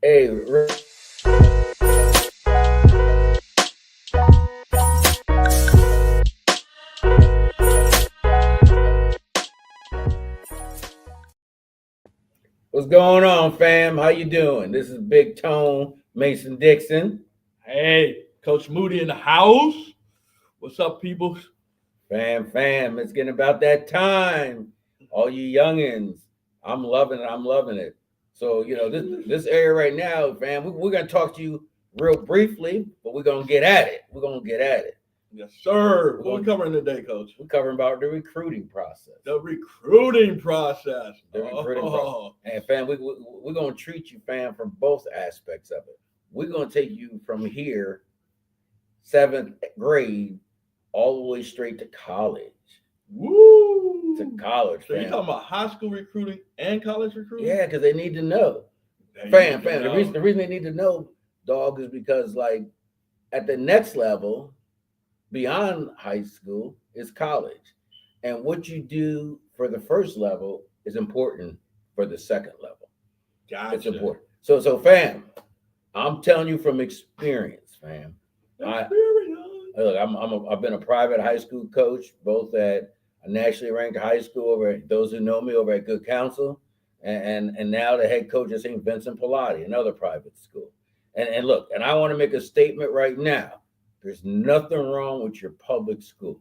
Hey, what's going on, fam? How you doing? This is Big Tone Mason Dixon. Hey, Coach Moody in the house. What's up, people? Fam, it's getting about that time. All you youngins, I'm loving it. I'm loving it. So this area right now, fam, we're gonna talk to you real briefly, but we're gonna get at it. We're gonna get at it. Yes, sir. What we covering today, Coach? We're covering about the recruiting process. The recruiting process. And fam, we're gonna treat you, fam, from both aspects of it. We're gonna take you from here, seventh grade, all the way straight to college. Woo! To college, So fam. you talking about high school recruiting and college recruiting? Yeah, because they need to know. Fam. The reason they need to know, dog, is because like at the next level, beyond high school, is college. And what you do for the first level is important for the second level. Gotcha. It's important. So fam, I'm telling you from experience, fam. I've been a private high school coach, both at a nationally ranked high school over at, those who know me, over at Good Counsel, and now the head coach at St. Vincent Pallotti, another private school. And look, and I want to make a statement right now. There's nothing wrong with your public school.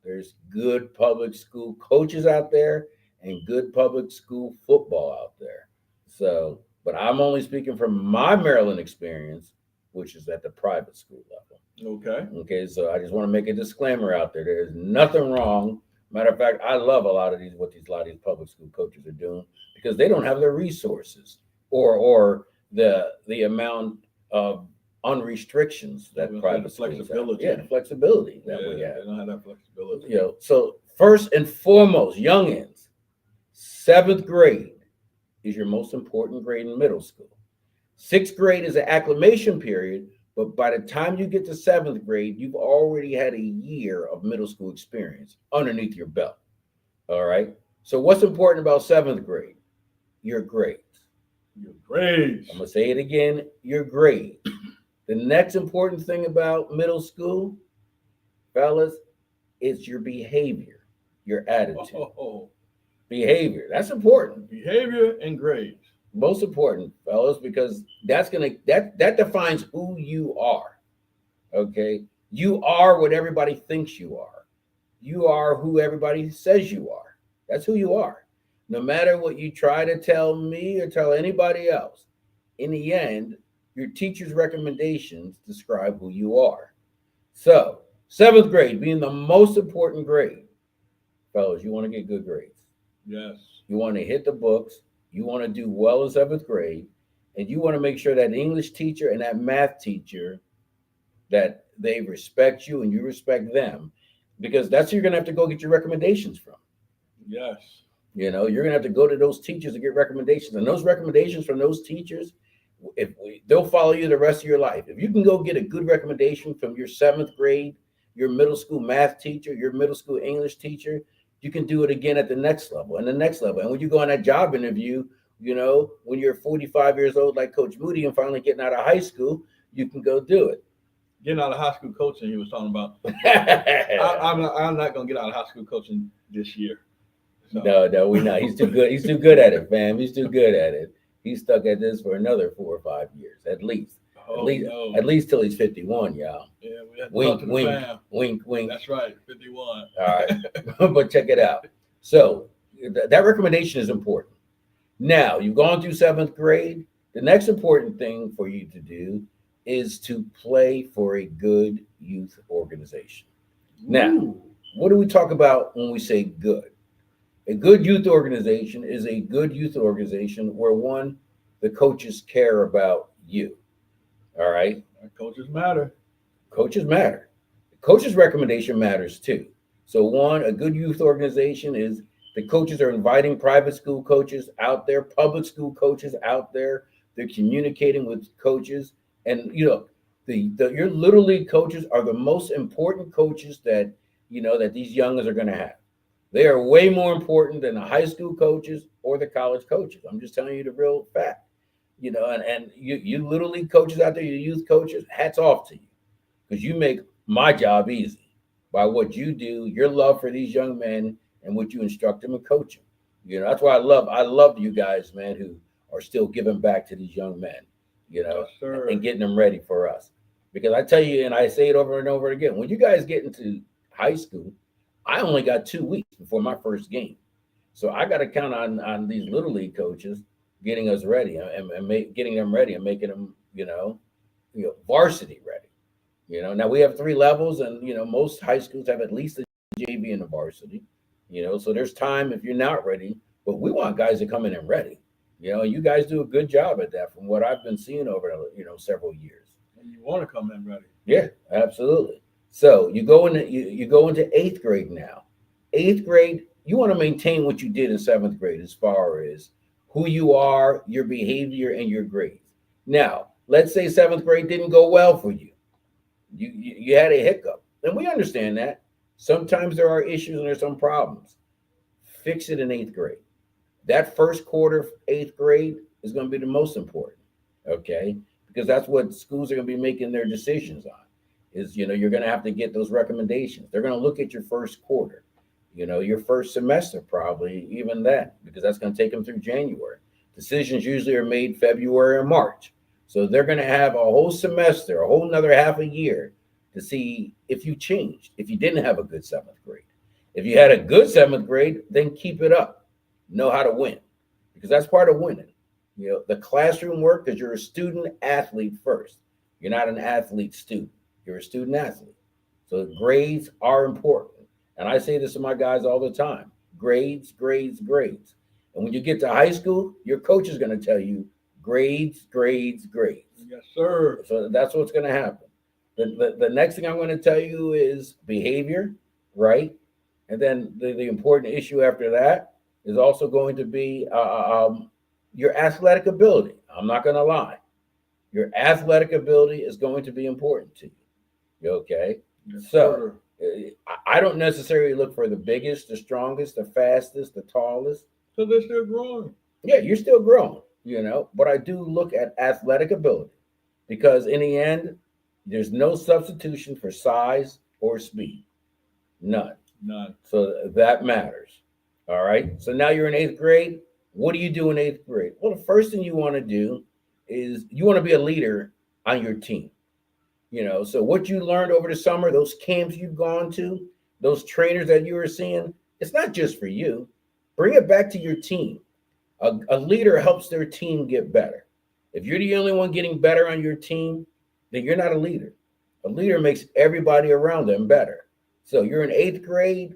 There's good public school coaches out there and good public school football out there. So, but I'm only speaking from my Maryland experience, which is at the private school level. Okay. So I just want to make a disclaimer out there. There is nothing wrong. Matter of fact, I love a lot of these public school coaches are doing because they don't have the resources or the amount of unrestrictions that private flexibility. Have. Yeah, the flexibility that we have. They don't have that flexibility. So first and foremost, youngins, seventh grade is your most important grade in middle school. Sixth grade is an acclimation period, but by the time you get to seventh grade, you've already had a year of middle school experience underneath your belt. All right. So what's important about seventh grade? Your grades. Your grades. I'm gonna say it again. Your grades. The next important thing about middle school, fellas, is your behavior, your attitude. Behavior. That's important. Behavior and grades. Most important, fellas, because that defines who you are. Okay. You are what everybody thinks you are. You are who everybody says you are. That's who you are. No matter what you try to tell me or tell anybody else, in the end, your teacher's recommendations describe who you are. So, seventh grade being the most important grade, fellas, you want to get good grades. Yes. You want to hit the books. You want to do well in seventh grade. And you want to make sure that English teacher and that math teacher, that they respect you and you respect them, because that's who you're going to have to go get your recommendations from. Yes. You're going to have to go to those teachers to get recommendations. And those recommendations from those teachers, they'll follow you the rest of your life. If you can go get a good recommendation from your seventh grade, your middle school math teacher, your middle school English teacher, you can do it again at the next level and the next level. And when you go on that job interview, when you're 45 years old, like Coach Moody, and finally getting out of high school, you can go do it. Getting out of high school coaching, he was talking about. I'm not going to get out of high school coaching this year. So. No, we're not. He's too good. He's too good at it, fam. He's too good at it. He's stuck at this for another 4 or 5 years, at least. At least till he's 51, y'all. Yeah, we have to wink. That's right, 51. All right, but check it out. So that recommendation is important. Now you've gone through seventh grade. The next important thing for you to do is to play for a good youth organization. Ooh. Now, what do we talk about when we say good? A good youth organization is a good youth organization where, one, the coaches care about you. All right? Coaches matter. Coaches matter. The coach's recommendation matters too. So, one, a good youth organization is the coaches are inviting private school coaches out there, public school coaches out there. They're communicating with coaches. And, your little league coaches are the most important coaches that these youngers are going to have. They are way more important than the high school coaches or the college coaches. I'm just telling you the real fact. and you little league coaches out there, you youth coaches, hats off to you because you make my job easy by what you do, your love for these young men and what you instruct them and coach them. That's why I love you guys, man, who are still giving back to these young men, Yes, sir. and getting them ready for us. Because I tell you, and I say it over and over again, when you guys get into high school, I only got 2 weeks before my first game. So I got to count on these little league coaches getting us ready and getting them ready and making them, varsity ready. Now we have 3 levels, and most high schools have at least a JV and a varsity. So there's time if you're not ready, but we want guys to come in and ready. You guys do a good job at that from what I've been seeing over several years. And you want to come in ready. Yeah, absolutely. So you go into 8th grade now. 8th grade, you want to maintain what you did in 7th grade as far as who you are, your behavior, and your grades. Now, let's say 7th grade didn't go well for you. You had a hiccup, and we understand that. Sometimes there are issues and there's some problems. Fix it in 8th grade. That first quarter of 8th grade is going to be the most important, okay? Because that's what schools are going to be making their decisions on. You're going to have to get those recommendations. They're going to look at your first quarter, your first semester, probably even that, because that's going to take them through January. Decisions usually are made February or March. So they're going to have a whole semester, a whole another half a year to see if you changed, if you didn't have a good 7th grade. If you had a good 7th grade, then keep it up. Know how to win, because that's part of winning. The classroom work, because you're a student athlete first. You're not an athlete student. You're a student athlete. So grades are important. And I say this to my guys all the time. Grades, grades, grades. And when you get to high school, your coach is going to tell you grades, grades, grades. Yes, sir. So that's what's going to happen. The next thing I'm going to tell you is behavior, right? And then the important issue after that is also going to be your athletic ability. I'm not going to lie. Your athletic ability is going to be important to you. Okay? Yes, so sir. I don't necessarily look for the biggest, the strongest, the fastest, the tallest. So they're still growing. Yeah, you're still growing, but I do look at athletic ability because in the end, there's no substitution for size or speed. None. So that matters. All right. So now you're in 8th grade. What do you do in 8th grade? Well, the first thing you want to do is you want to be a leader on your team. So what you learned over the summer, those camps you've gone to, those trainers that you were seeing, it's not just for you. Bring it back to your team. A leader helps their team get better. If you're the only one getting better on your team, then you're not a leader. A leader makes everybody around them better. So you're in 8th grade,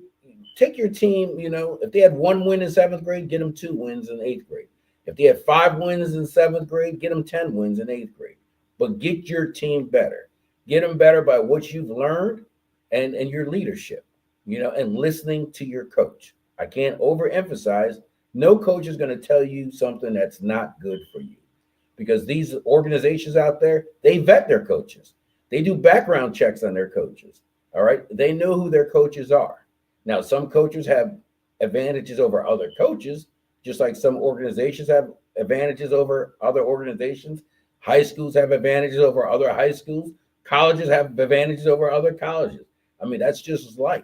take your team, if they had 1 win in 7th grade, get them 2 wins in 8th grade. If they had 5 wins in 7th grade, get them 10 wins in 8th grade. But get your team better. Get them better by what you've learned and your leadership, and listening to your coach. I can't overemphasize, no coach is going to tell you something that's not good for you, because these organizations out there, they vet their coaches. They do background checks on their coaches. All right. They know who their coaches are. Now, some coaches have advantages over other coaches, just like some organizations have advantages over other organizations. High schools have advantages over other high schools. Colleges have advantages over other colleges. I mean, that's just life.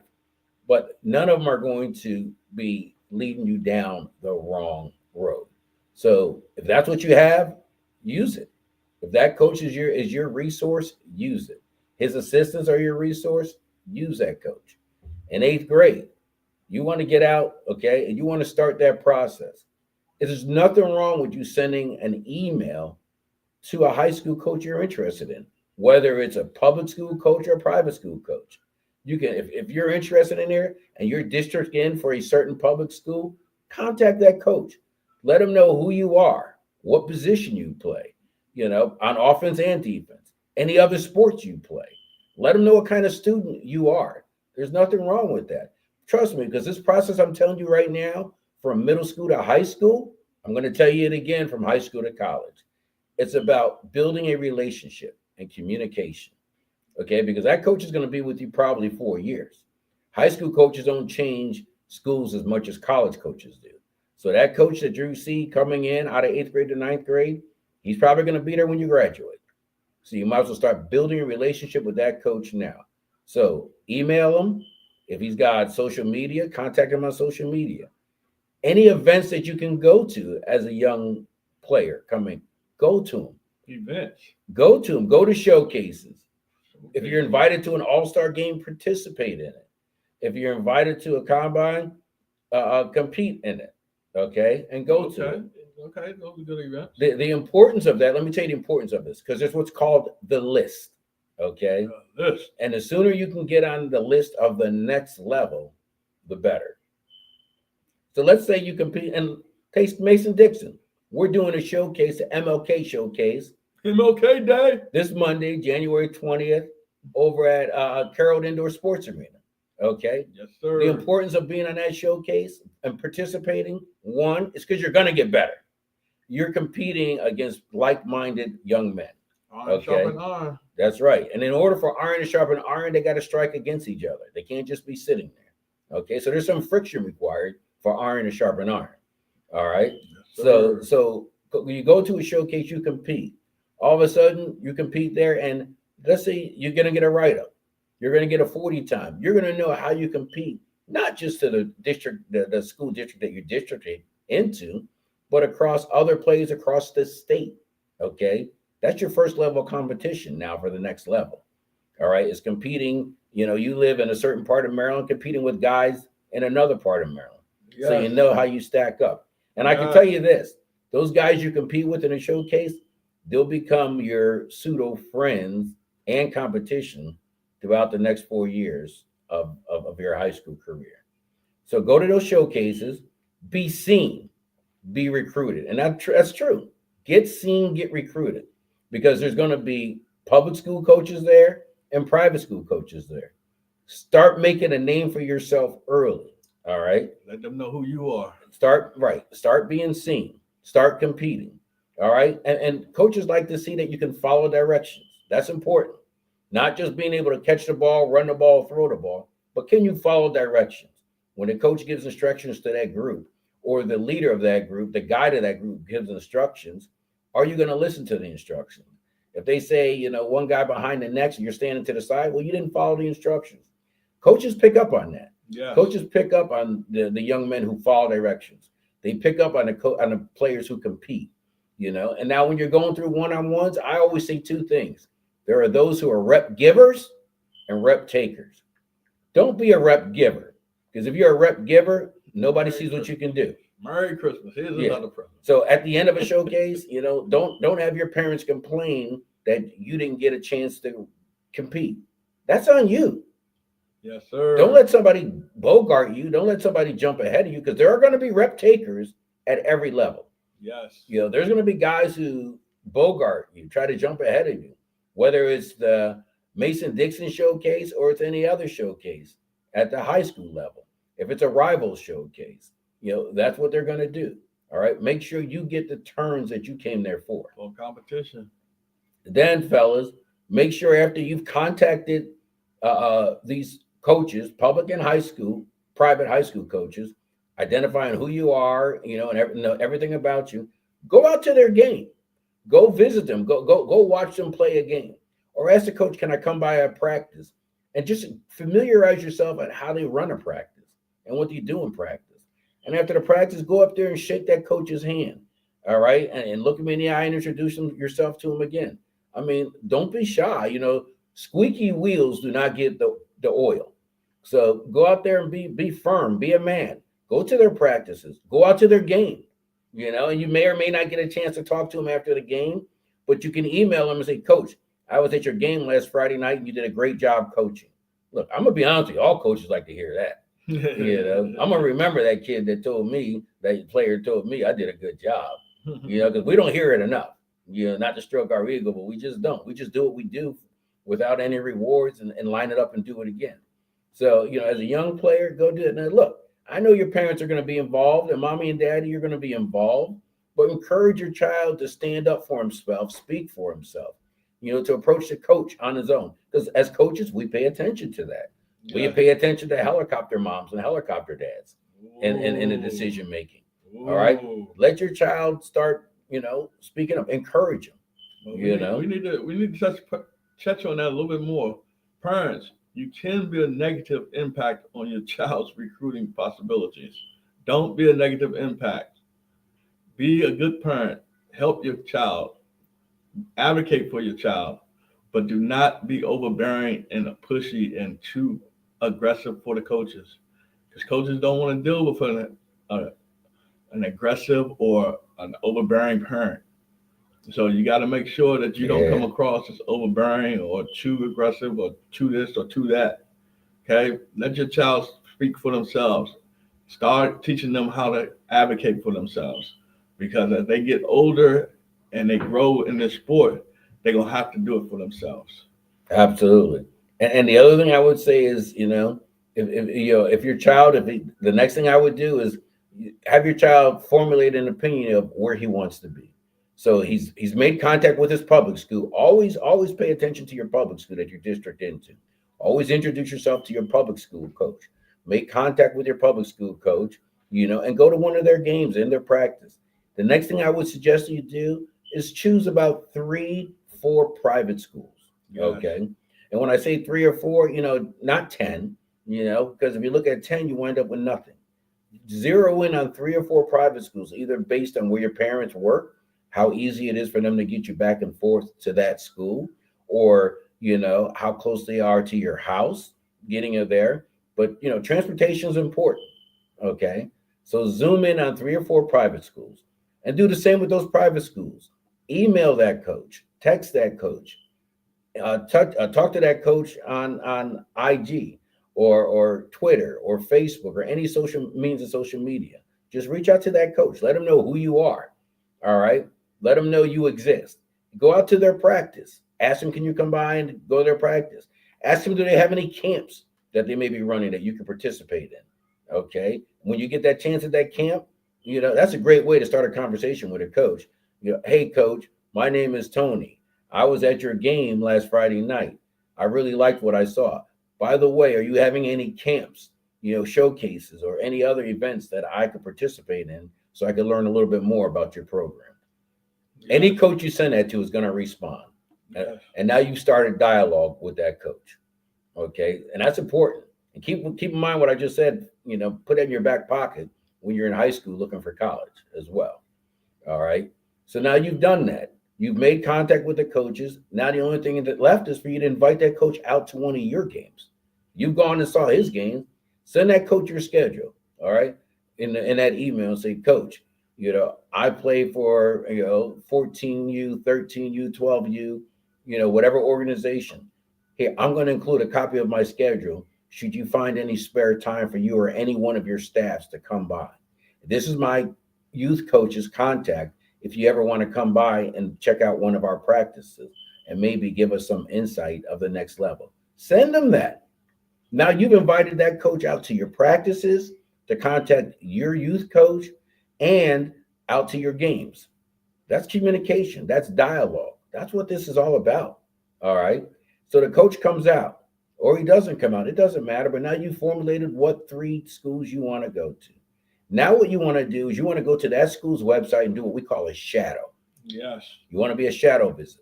But none of them are going to be leading you down the wrong road. So if that's what you have, use it. If that coach is your resource, use it. His assistants are your resource, use that coach. In 8th grade, you want to get out, okay, and you want to start that process. There's nothing wrong with you sending an email to a high school coach you're interested in, whether it's a public school coach or a private school coach. You can, if you're interested in there and your district in for a certain public school, contact that coach. Let them know who you are, what position you play, on offense and defense, any other sports you play. Let them know what kind of student you are. There's nothing wrong with that. Trust me, because this process I'm telling you right now, from middle school to high school, I'm going to tell you it again, from high school to college. It's about building a relationship and communication. Okay, because that coach is going to be with you probably 4 years. High school coaches don't change schools as much as college coaches do. So that coach that you see coming in out of 8th grade to 9th grade, He's probably going to be there when you graduate. So you might as well start building a relationship with that coach now. So email him. If he's got social media, contact him on social media. Any events that you can go to as a young player coming, go to them. Events. Go to them. Go to showcases. If you're invited to an all-star game, participate in it. If you're invited to a combine, compete in it. Okay, and go to it. Okay, those are good events. The importance of that, let me tell you the importance of this, because there's what's called the list. Okay. List. And the sooner you can get on the list of the next level, the better. So let's say you compete and taste Mason Dixon. We're doing a showcase, the MLK showcase. MLK Day. This Monday, January 20th, over at Carroll Indoor Sports Arena. Okay. Yes, sir. The importance of being on that showcase and participating, one, is because you're going to get better. You're competing against like-minded young men. Iron sharpen iron. That's right. And in order for iron to sharpen iron, they got to strike against each other. They can't just be sitting there. Okay. So there's some friction required for iron to sharpen iron. All right. Yes, so when you go to a showcase, you compete. All of a sudden, you compete there, and let's say you're going to get a write-up. You're going to get a 40 time. You're going to know how you compete, not just to the district, the school district that you're districted into, but across other plays across the state. Okay. That's your first level of competition now for the next level. All right. It's competing. You live in a certain part of Maryland, competing with guys in another part of Maryland. Yes. So you know how you stack up. And I can tell you this, those guys you compete with in a showcase, they'll become your pseudo friends and competition throughout the next 4 years of your high school career. So go to those showcases, be seen, be recruited. And that's true. Get seen, get recruited, because there's going to be public school coaches there and private school coaches there. Start making a name for yourself early. All right. Let them know who you are. Start being seen. Start competing. All right. And coaches like to see that you can follow directions. That's important. Not just being able to catch the ball, run the ball, throw the ball, but can you follow directions? When a coach gives instructions to that group, or the leader of that group, the guide of that group gives instructions, are you going to listen to the instructions? If they say, one guy behind the next and you're standing to the side, well, you didn't follow the instructions. Coaches pick up on that. Yeah. Coaches pick up on the young men who follow directions. They pick up on the players who compete, And now when you're going through one-on-ones, I always say two things. There are those who are rep givers and rep takers. Don't be a rep giver, because if you're a rep giver, nobody sees what you can do. Merry Christmas. Here's another present. So at the end of a showcase, don't have your parents complain that you didn't get a chance to compete. That's on you. Yes, sir. Don't let somebody bogart you. Don't let somebody jump ahead of you, because there are going to be rep takers at every level. Yes. There's going to be guys who bogart you, try to jump ahead of you, whether it's the Mason Dixon showcase or it's any other showcase at the high school level. If it's a rival showcase, that's what they're going to do. All right. Make sure you get the turns that you came there for. For competition. Then, fellas, make sure after you've contacted these coaches, public and high school, private high school coaches, identifying who you are, and everything about you, go out to their game. Go visit them. Go watch them play a game. Or ask the coach, can I come by a practice? And just familiarize yourself on how they run a practice and what they do in practice. And after the practice, go up there and shake that coach's hand. All right. And look him in the eye and introduce yourself to him again. I mean, don't be shy. Squeaky wheels do not get the oil. So go out there and be firm, be a man. Go to their practices, go out to their game, and you may or may not get a chance to talk to them after the game, but you can email them and say, Coach, I was at your game last Friday night and you did a great job coaching. Look, I'm going to be honest with you. All coaches like to hear that. I'm going to remember that kid that player told me I did a good job, because we don't hear it enough, not to stroke our ego, but we just don't. We just do what we do without any rewards and line it up and do it again. So, as a young player, go do it. Now, look, I know your parents are going to be involved, and mommy and daddy, you're going to be involved, but encourage your child to stand up for himself, speak for himself, to approach the coach on his own. Because as coaches, we pay attention to that. Yeah. We pay attention to helicopter moms and helicopter dads in the decision making. All right. Let your child start speaking of, encourage them. But You know, we need to touch on that a little bit more. Parents, you can be a negative impact on your child's recruiting possibilities. Don't be a negative impact. Be a good parent. Help your child. Advocate for your child, but do not be overbearing and pushy and too aggressive for the coaches, because coaches don't want to deal with an aggressive or an overbearing parent. So you got to make sure that you don't come yeah, across as overbearing or too aggressive or too this or too that. Okay, let your child speak for themselves. Start teaching them how to advocate for themselves, because as they get older and they grow in this sport, they're gonna have to do it for themselves. absolutely. And the other thing I would say is, if your child, the next thing I would do is have your child formulate an opinion of where he wants to be. So he's made contact with his public school. Always pay attention to your public school that your district into. Always introduce yourself to your public school coach. Make contact with your public school coach, and go to one of their games in their practice. The next thing I would suggest you do is choose about 3, 4 private schools. Yes. Okay. And when I say 3 or 4, not 10, because if you look at 10, you wind up with nothing. Zero in on 3 or 4 private schools, either based on where your parents work, how easy it is for them to get you back and forth to that school, or how close they are to your house, getting you there. But transportation is important. Okay, so zoom in on 3 or 4 private schools, and do the same with those private schools. Email that coach, text that coach, talk to that coach on IG or Twitter or Facebook or any social means of social media. Just reach out to that coach. Let them know who you are. All right. Let them know you exist. Go out to their practice. Ask them, can you come by and go to their practice? Ask them, do they have any camps that they may be running that you can participate in? Okay. When you get that chance at that camp, that's a great way to start a conversation with a coach. Hey, coach, my name is Tony. I was at your game last Friday night. I really liked what I saw. By the way, are you having any camps, showcases or any other events that I could participate in so I could learn a little bit more about your program? Any Yes. coach you send that to is going to respond. Yes. And now you've started dialogue with that coach. Okay. And that's important. And keep in mind what I just said, put it in your back pocket when you're in high school looking for college as well. All right. So now you've done that. You've made contact with the coaches. Now the only thing that left is for you to invite that coach out to one of your games. You've gone and saw his games. Send that coach your schedule. All right. In that email, say, Coach, I play for 14U, 13U, 12U, whatever organization. Here, I'm going to include a copy of my schedule. Should you find any spare time for you or any one of your staffs to come by? This is my youth coach's contact if you ever want to come by and check out one of our practices and maybe give us some insight of the next level. Send them that. Now you've invited that coach out to your practices, to contact your youth coach, and out to your games. That's communication. That's dialogue. That's what this is all about. All right. So the coach comes out or he doesn't come out. It doesn't matter. But now you formulated what 3 schools you want to go to. Now what you want to do is you want to go to that school's website and do what we call a shadow. Yes. You want to be a shadow visit.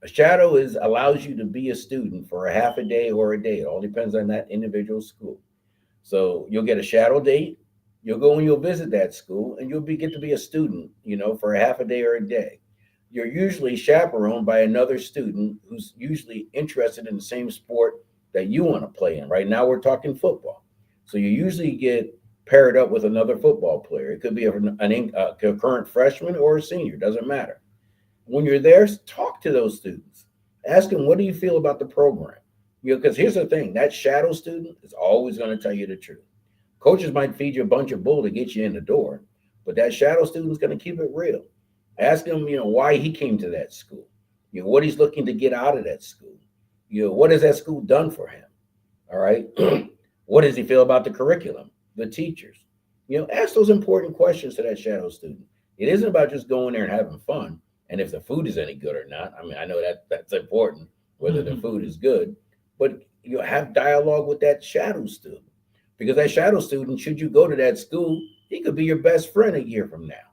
A shadow allows you to be a student for a half a day or a day. It all depends on that individual school. So you'll get a shadow date. You'll go and you'll visit that school, and get to be a student, for a half a day or a day. You're usually chaperoned by another student who's usually interested in the same sport that you want to play in. Right now, we're talking football. So you usually get paired up with another football player. It could be a current freshman or a senior, doesn't matter. When you're there, talk to those students. Ask them, what do you feel about the program? Because here's the thing, that shadow student is always going to tell you the truth. Coaches might feed you a bunch of bull to get you in the door, but that shadow student's going to keep it real. Ask him, why he came to that school. What he's looking to get out of that school. What has that school done for him? All right. What does he feel about the curriculum, the teachers? Ask those important questions to that shadow student. It isn't about just going there and having fun. And if the food is any good or not. I mean, I know that's important, whether the food is good, but you have dialogue with that shadow student, because that shadow student, should you go to that school, he could be your best friend a year from now.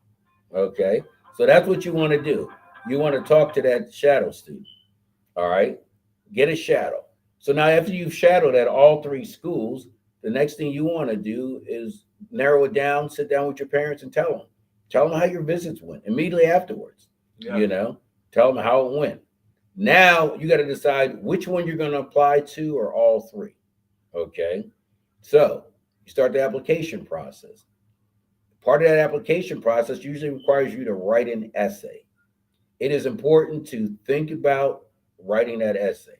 Okay. So that's what you want to do. You want to talk to that shadow student. All right. Get a shadow. So now after you've shadowed at all three schools, the next thing you want to do is narrow it down, sit down with your parents and tell them. Tell them how your visits went immediately afterwards. Yeah. You know, tell them how it went. Now you got to decide which one you're going to apply to or all three. Okay. So you start the application process. Part of that application process usually requires you to write an essay. It is important to think about writing that essay.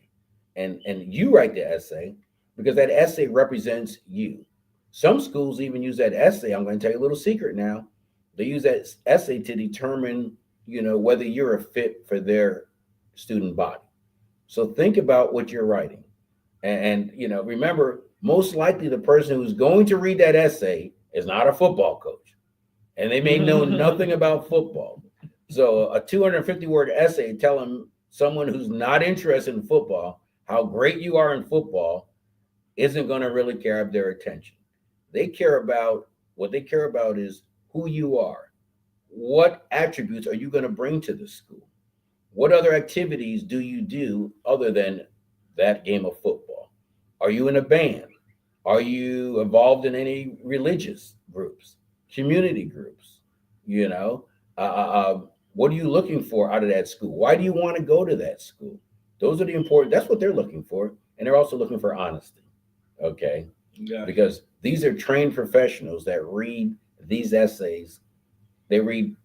And you write the essay because that essay represents you. Some schools even use that essay. I'm going to tell you a little secret now. They use that essay to determine, whether you're a fit for their student body. So think about what you're writing. And remember, most likely the person who's going to read that essay is not a football coach. And they may know nothing about football. So a 250-word essay telling someone who's not interested in football how great you are in football isn't going to really grab their attention. What they care about is who you are. What attributes are you going to bring to the school? What other activities do you do other than that game of football? Are you in a band? Are you involved in any religious groups, community groups? What are you looking for out of that school? Why do you want to go to that school? Those are that's what they're looking for. And they're also looking for honesty. Okay. Yeah. Because these are trained professionals that read these essays. They read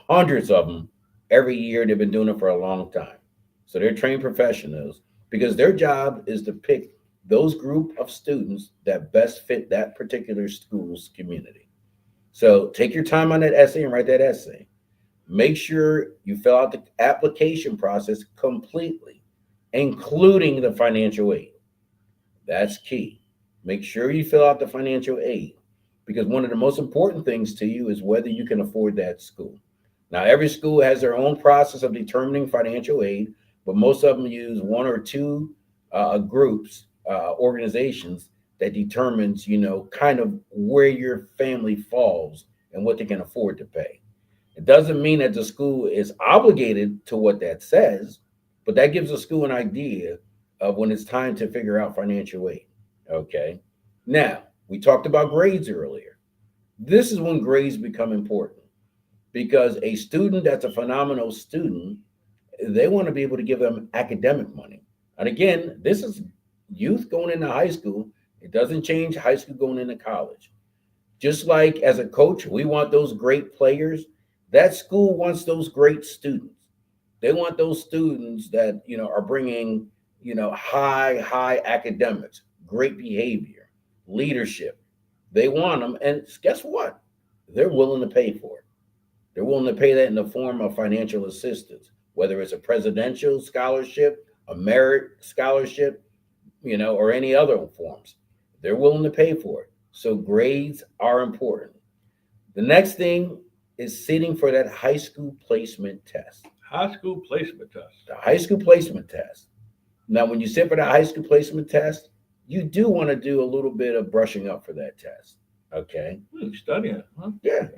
hundreds of them every year. They've been doing it for a long time. So they're trained professionals because their job is to pick those group of students that best fit that particular school's community. So take your time on that essay and write that essay. Make sure you fill out the application process completely, including the financial aid. That's key. Make sure you fill out the financial aid because one of the most important things to you is whether you can afford that school. Now, every school has their own process of determining financial aid, but most of them use one or two groups, organizations that determines, kind of where your family falls and what they can afford to pay. It doesn't mean that the school is obligated to what that says, but that gives the school an idea of when it's time to figure out financial aid. Okay. Now, we talked about grades earlier. This is when grades become important because a student that's a phenomenal student, they want to be able to give them academic money. And again, this is youth going into high school. It doesn't change high school going into college. Just like as a coach, we want those great players. That school wants those great students. They want those students that, are bringing, high academics, great behavior, leadership. They want them. And guess what? They're willing to pay for it. They're willing to pay that in the form of financial assistance, whether it's a presidential scholarship, a merit scholarship, or any other forms. They're willing to pay for it. So grades are important. The next thing is sitting for that high school placement test. High school placement test. The high school placement test. Now, when you sit for the high school placement test, you do want to do a little bit of brushing up for that test. Okay. Studying, huh? Yeah.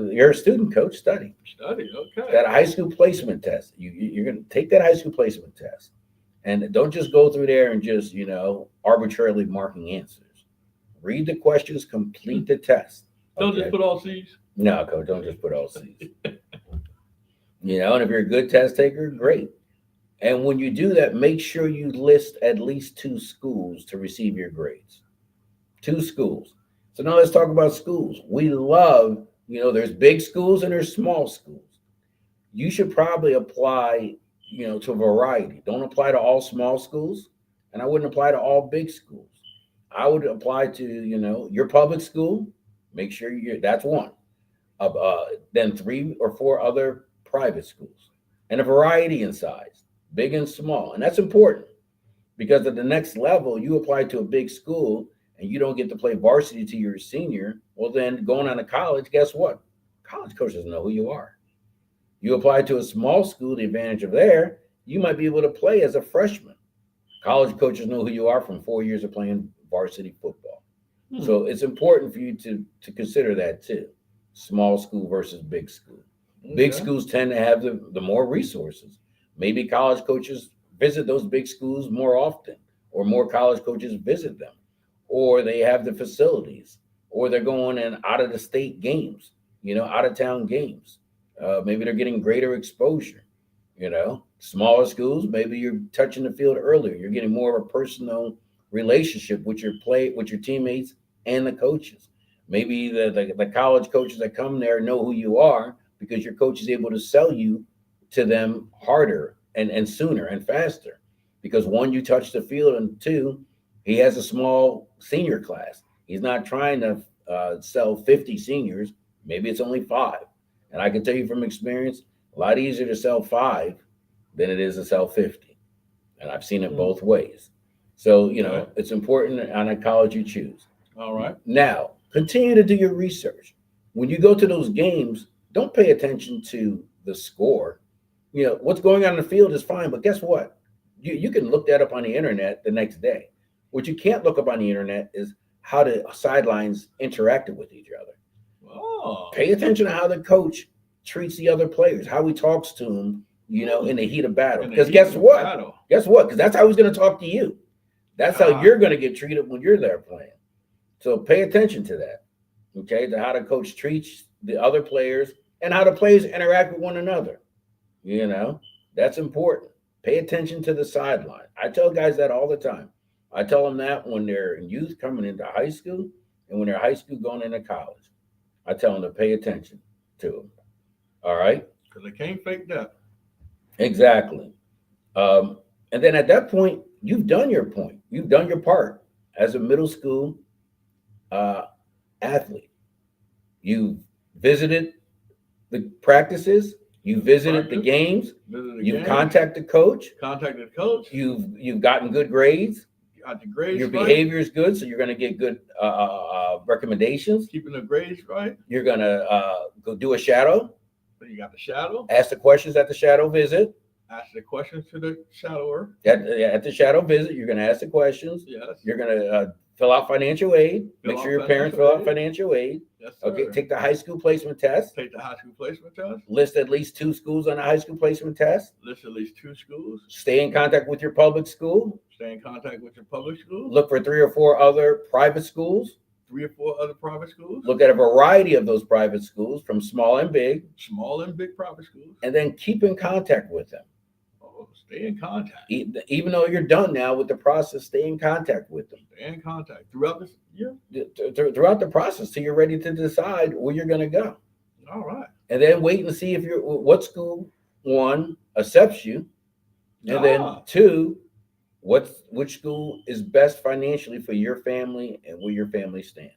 You're a student, coach. Study. Okay. That high school placement test. You're going to take that high school placement test. And don't just go through there and just, arbitrarily marking answers. Read the questions, complete the test. Don't just put all C's. No, coach, don't just put all C's. And if you're a good test taker, great. And when you do that, make sure you list at least 2 schools to receive your grades. 2 schools. So now let's talk about schools. We love, there's big schools and there's small schools. You should probably apply, to a variety. Don't apply to all small schools, and I wouldn't apply to all big schools. I would apply to, your public school. Make sure that's one. Then 3 or 4 other private schools, and a variety in size, big and small. And that's important because at the next level, you apply to a big school and you don't get to play varsity till you're a senior. Well, then going on to college, guess what? College coaches know who you are. You apply to a small school, the advantage of there, you might be able to play as a freshman. College coaches know who you are from 4 years of playing varsity football. So it's important for you to consider that too. Small school versus big school. Big Okay. schools tend to have the more resources. Maybe college coaches visit those big schools more often, or more college coaches visit them, or they have the facilities, or they're going in out of the state games, out of town games. Maybe they're getting greater exposure. Smaller schools, maybe you're touching the field earlier. You're getting more of a personal relationship with your teammates and the coaches. Maybe the college coaches that come there know who you are because your coach is able to sell you to them harder and sooner and faster. Because one, you touch the field, and two, he has a small senior class. He's not trying to sell 50 seniors. Maybe it's only five. And I can tell you from experience, a lot easier to sell five than it is to sell 50. And I've seen it Mm. both ways. So, Okay. it's important on a college you choose. All right. Now, continue to do your research. When you go to those games, don't pay attention to the score. What's going on in the field is fine, but guess what? You can look that up on the internet the next day. What you can't look up on the internet is how the sidelines interacted with each other. Oh. Pay attention to how the coach treats the other players, how he talks to them, in the heat of battle. In the Because heat guess of what? battle. Guess what? Because that's how he's going to talk to you. That's how Ah. you're going to get treated when you're there playing. So pay attention to that. Okay, to how the coach treats the other players and how the players interact with one another. That's important. Pay attention to the sideline. I tell guys that all the time. I tell them that when they're in youth coming into high school and when they're high school going into college. I tell them to pay attention to them. All right? Because they can't fake that. Exactly. And then at that point, you've done your point. You've done your part as a middle school uh, athlete. You visited the practices. You visited the Practice. games. Visit the You've game. contacted coach. Contacted the coach. You've gotten good grades. Got the grades Your right. behavior is good, so you're going to get good recommendations. Keeping the grades right. You're going to go do a shadow. Then you got the shadow. Ask the questions at the shadow visit. Ask the questions to the shadower. At the shadow visit, you're going to ask the questions. Yes. You're going to fill out financial aid. Make sure your parents fill out financial aid. Yes, sir. Okay, take the high school placement test. Take the high school placement test. List at least 2 schools on a high school placement test. List at least 2 schools. Stay in contact with your public school. Stay in contact with your public schools. Look for 3 or 4 other private schools. 3 or 4 other private schools. Look at a variety of those private schools, from small and big, Small and big private schools. and then keep in contact with them. Oh, stay in contact. Even though you're done now with the process, stay in contact with them Stay in contact throughout this year. throughout the process till you're ready to decide where you're going to go. All right. And then wait and see if what school, one, accepts you, and then 2, which school is best financially for your family and where your family stands.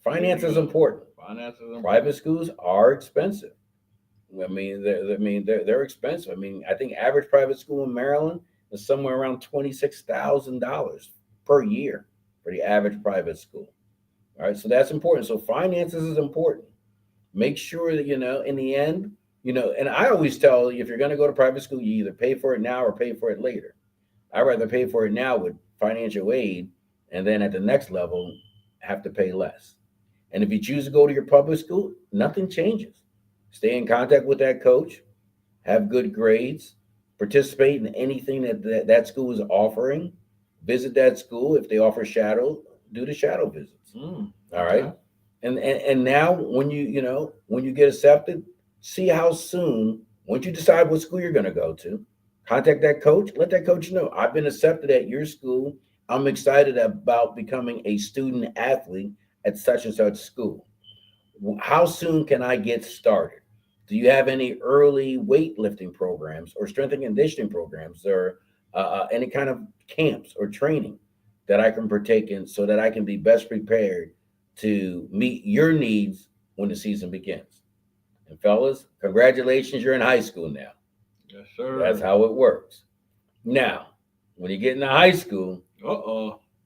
Finance is important. Finances. Private schools are expensive. They're expensive. I think average private school in Maryland is somewhere around $26,000 per year for the average private school. All right, so that's important. So finances is important. Make sure that in the end, and I always tell you, if you're going to go to private school, you either pay for it now or pay for it later. I'd rather pay for it now with financial aid, and then at the next level, have to pay less. And if you choose to go to your public school, nothing changes. Stay in contact with that coach, have good grades, participate in anything that school is offering, visit that school. If they offer shadow, do the shadow visits. All right. And now when you get accepted, see how soon, once you decide what school you're going to go to, contact that coach, let that coach know, I've been accepted at your school. I'm excited about becoming a student athlete at such and such school. How soon can I get started? Do you have any early weightlifting programs or strength and conditioning programs, or any kind of camps or training that I can partake in so that I can be best prepared to meet your needs when the season begins? And fellas, congratulations, you're in high school now. Yes, sir. That's how it works. Now, when you get into high school,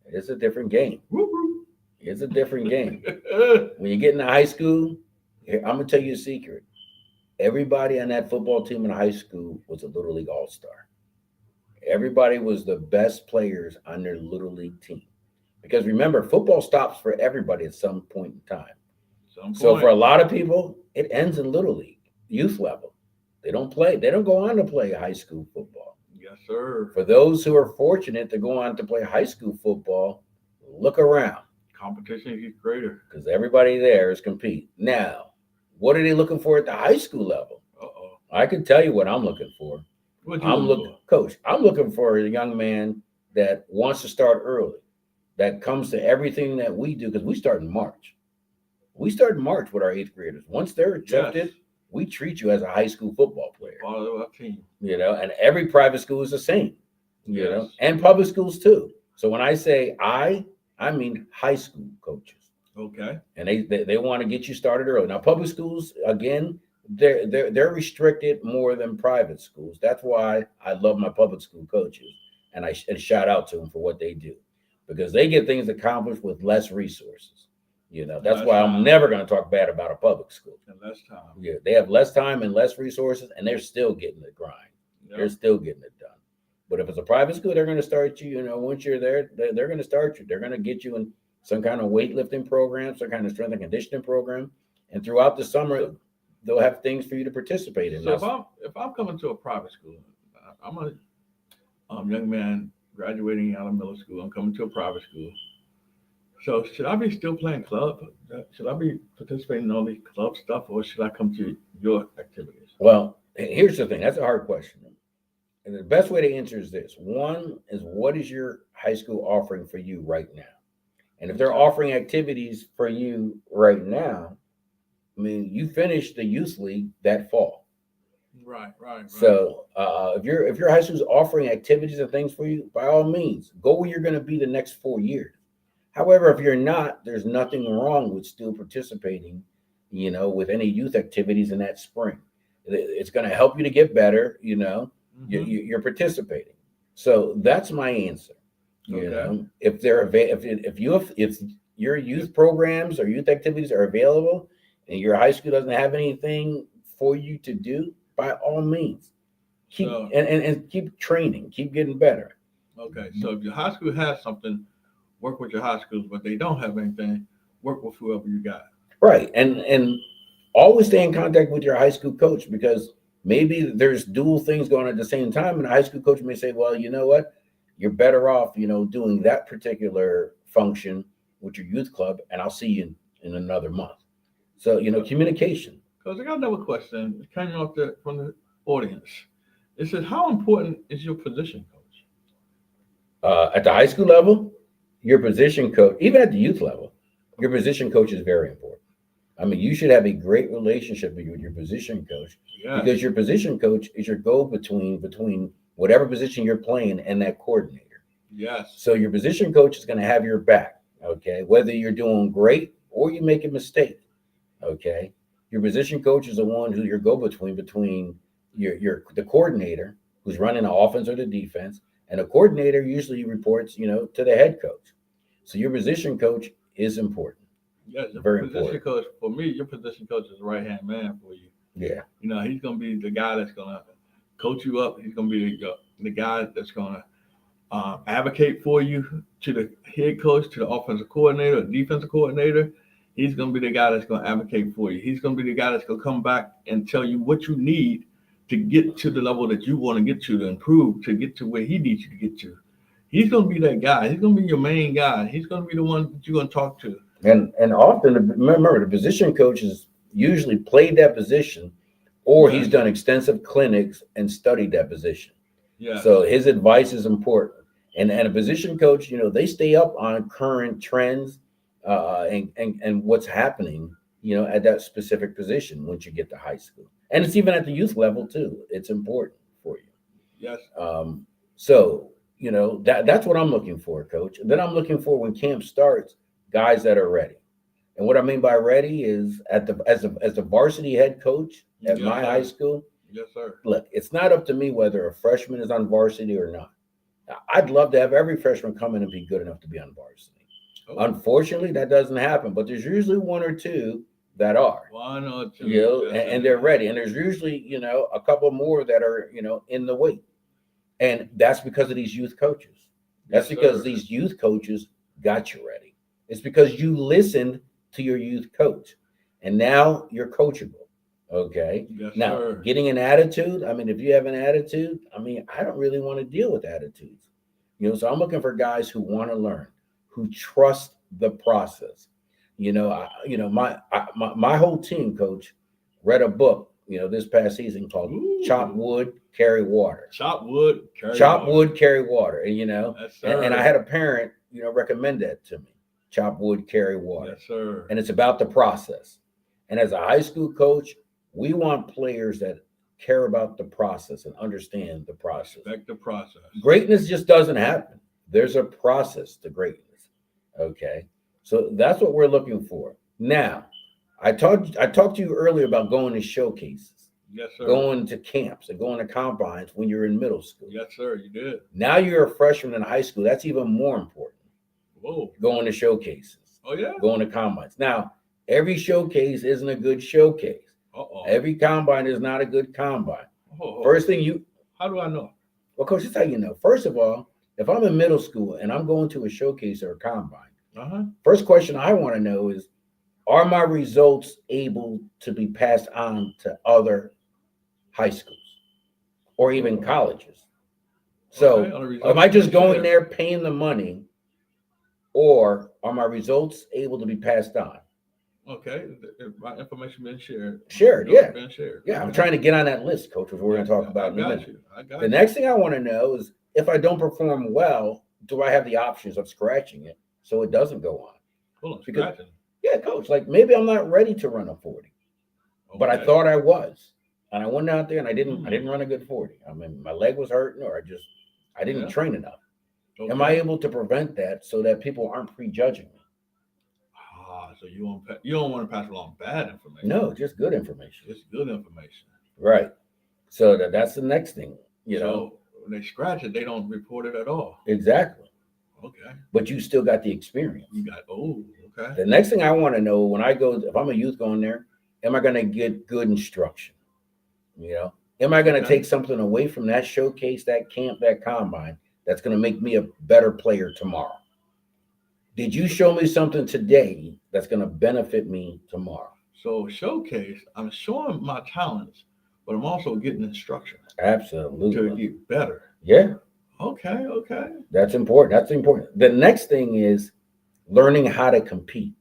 it's a different game. It's a different game. When you get into high school, I'm going to tell you a secret. Everybody on that football team in high school was a Little League All-Star. Everybody was the best players on their Little League team. Because remember, football stops for everybody at some point in time. So for a lot of people, it ends in Little League. youth level. They don't play. They don't go on to play high school football. Yes, sir. For those who are fortunate to go on to play high school football, look around Competition gets greater. because everybody there is compete. Now, what are they looking for at the high school level? Uh-oh. I can tell you what I'm looking for. What you I'm looking looking, coach. I'm looking for a young man that wants to start early, that comes to everything that we do because we start in March. We start in March with our eighth graders. Once they're for? accepted, Yes. we treat you as a high school football player. Part of our team. And every private school is the same. Yes. And public schools too. So when I say I mean high school coaches. Okay. And they want to get you started early. Now, public schools, again, they're restricted more than private schools. That's why I love my public school coaches, and I shout out to them for what they do, because they get things accomplished with less resources. That's Less why time. I'm never going to talk bad about a public school. And less time. Yeah, they have less time and less resources, and they're still getting the grind. They're Yep. still getting it done. But if it's a private school, they're going to start you. Once you're there, they're going to start you. They're going to get you in some kind of weightlifting program, some kind of strength and conditioning program, and throughout the summer, they'll have things for you to participate in. So if I'm coming to a private school, I'm a young man graduating out of middle school. I'm coming to a private school. So should I be still playing club? Should I be participating in all these club stuff, or should I come to your activities? Well, here's the thing. That's a hard question. And the best way to answer is this. One is, what is your high school offering for you right now? And if they're offering activities for you right now, I mean, you finished the youth league that fall. Right. So if your high school's offering activities and things for you, by all means, go where you're going to be the next 4 years. However, if you're not, there's nothing wrong with still participating, with any youth activities in that spring. It's going to help you to get better. You're participating. So that's my answer. Okay. If your youth programs or youth activities are available, and your high school doesn't have anything for you to do, by all means, keep keep training, keep getting better. Okay. So if your high school has something, work with your high schools. But they don't have anything, work with whoever you got. Right. And always stay in contact with your high school coach, because maybe there's dual things going on at the same time. And a high school coach may say, well, you know what? You're better off, doing that particular function with your youth club, and I'll see you in another month. So, communication. Because I got another question. It came from the audience. It says, how important is your position coach? At the high school level, your position coach, even at the youth level, your position coach is very important. I mean, you should have a great relationship with your position coach, because your position coach is your go-between whatever position you're playing and that coordinator. Yes. So your position coach is going to have your back, okay? Whether you're doing great or you make a mistake, okay? Your position coach is the one who you're go-between the coordinator who's running the offense or the defense, and the coordinator usually reports, to the head coach. So your position coach is important. Yes, very position important. Coach, for me, your position coach is the right-hand man for you. Yeah. He's going to be the guy that's going to coach you up. He's going to be the guy that's going to advocate for you to the head coach, to the offensive coordinator, defensive coordinator. He's going to be the guy that's going to advocate for you. He's going to be the guy that's going to come back and tell you what you need to get to the level that you want to get to improve, to get to where he needs you to get to. He's going to be that guy. He's going to be your main guy. He's going to be the one that you're going to talk to. And often, remember, the position coach has usually played that position, or he's done extensive clinics and studied that position. Yeah. So his advice is important. And a position coach, they stay up on current trends and what's happening, at that specific position once you get to high school. And it's even at the youth level too. It's important for you. Yes. So, that's what I'm looking for, coach. And then I'm looking for, when camp starts, guys that are ready. And what I mean by ready is as the varsity head coach at my high school. Yes, sir. Look, it's not up to me whether a freshman is on varsity or not. I'd love to have every freshman come in and be good enough to be on varsity. Oh. Unfortunately, that doesn't happen, but there's usually one or two that are. One or two. And they're ready. And there's usually, a couple more that are, in the wait. And that's because of these youth coaches. That's because these youth coaches got you ready. It's because you listened to your youth coach, and now you're coachable. Okay. Yes, Now, sir. getting an attitude, I mean, if you have an attitude, I mean, I don't really want to deal with attitudes. So I'm looking for guys who want to learn, who trust the process. My whole team, coach, read a book, this past season called Chop Ooh. Wood, Carry Water. Chop wood, carry Chop water. wood, carry water. And Yes, and I sir. had a parent, recommend that to me. Chop wood, carry water. Yes, sir. And it's about the process. And as a high school coach, we want players that care about the process and understand the process. Respect the process. Greatness just doesn't happen. There's a process to greatness. Okay. So that's what we're looking for. Now, I talked to you earlier about going to showcases, Yes, sir. going to camps and going to combines when you're in middle school. Yes, sir. You did. Now you're a freshman in high school. That's even more important. Whoa. Going to showcases. Oh, yeah. Going to combines. Now, every showcase isn't a good showcase. Uh-oh. Every combine is not a good combine. Oh, First thing how do I know? Well, coach, this is how you know. First of all, if I'm in middle school and I'm going to a showcase or a combine, first question I want to know is, are my results able to be passed on to other high schools or even colleges? So am I just going there paying the money, or are my results able to be passed on? Okay, if my information been shared. Yeah. Been shared. Yeah, okay. I'm trying to get on that list, coach, which we're going to talk about in a minute. I got The next thing I want to know is, if I don't perform well, do I have the options of scratching it so it doesn't go on? Hold on, scratching. Yeah, coach, like maybe I'm not ready to run a 40, but I thought I was. And I went out there and I didn't run a good 40. I mean, my leg was hurting, or I didn't train enough. Okay. Am I able to prevent that so that people aren't prejudging me? So you don't want to pass along bad information. No, just good information. Just good information. Right. So that's the next thing, So when they scratch it, they don't report it at all. Exactly. Okay. But you still got the experience. Okay. The next thing I want to know when I go, if I'm a youth going there, am I going to get good instruction? Am I going to take something away from that showcase, that camp, that combine that's going to make me a better player tomorrow? Did you show me something today that's going to benefit me tomorrow? So showcase, I'm showing my talents, but I'm also getting instruction. Absolutely. To get better. Yeah. Okay. That's important. The next thing is learning how to compete.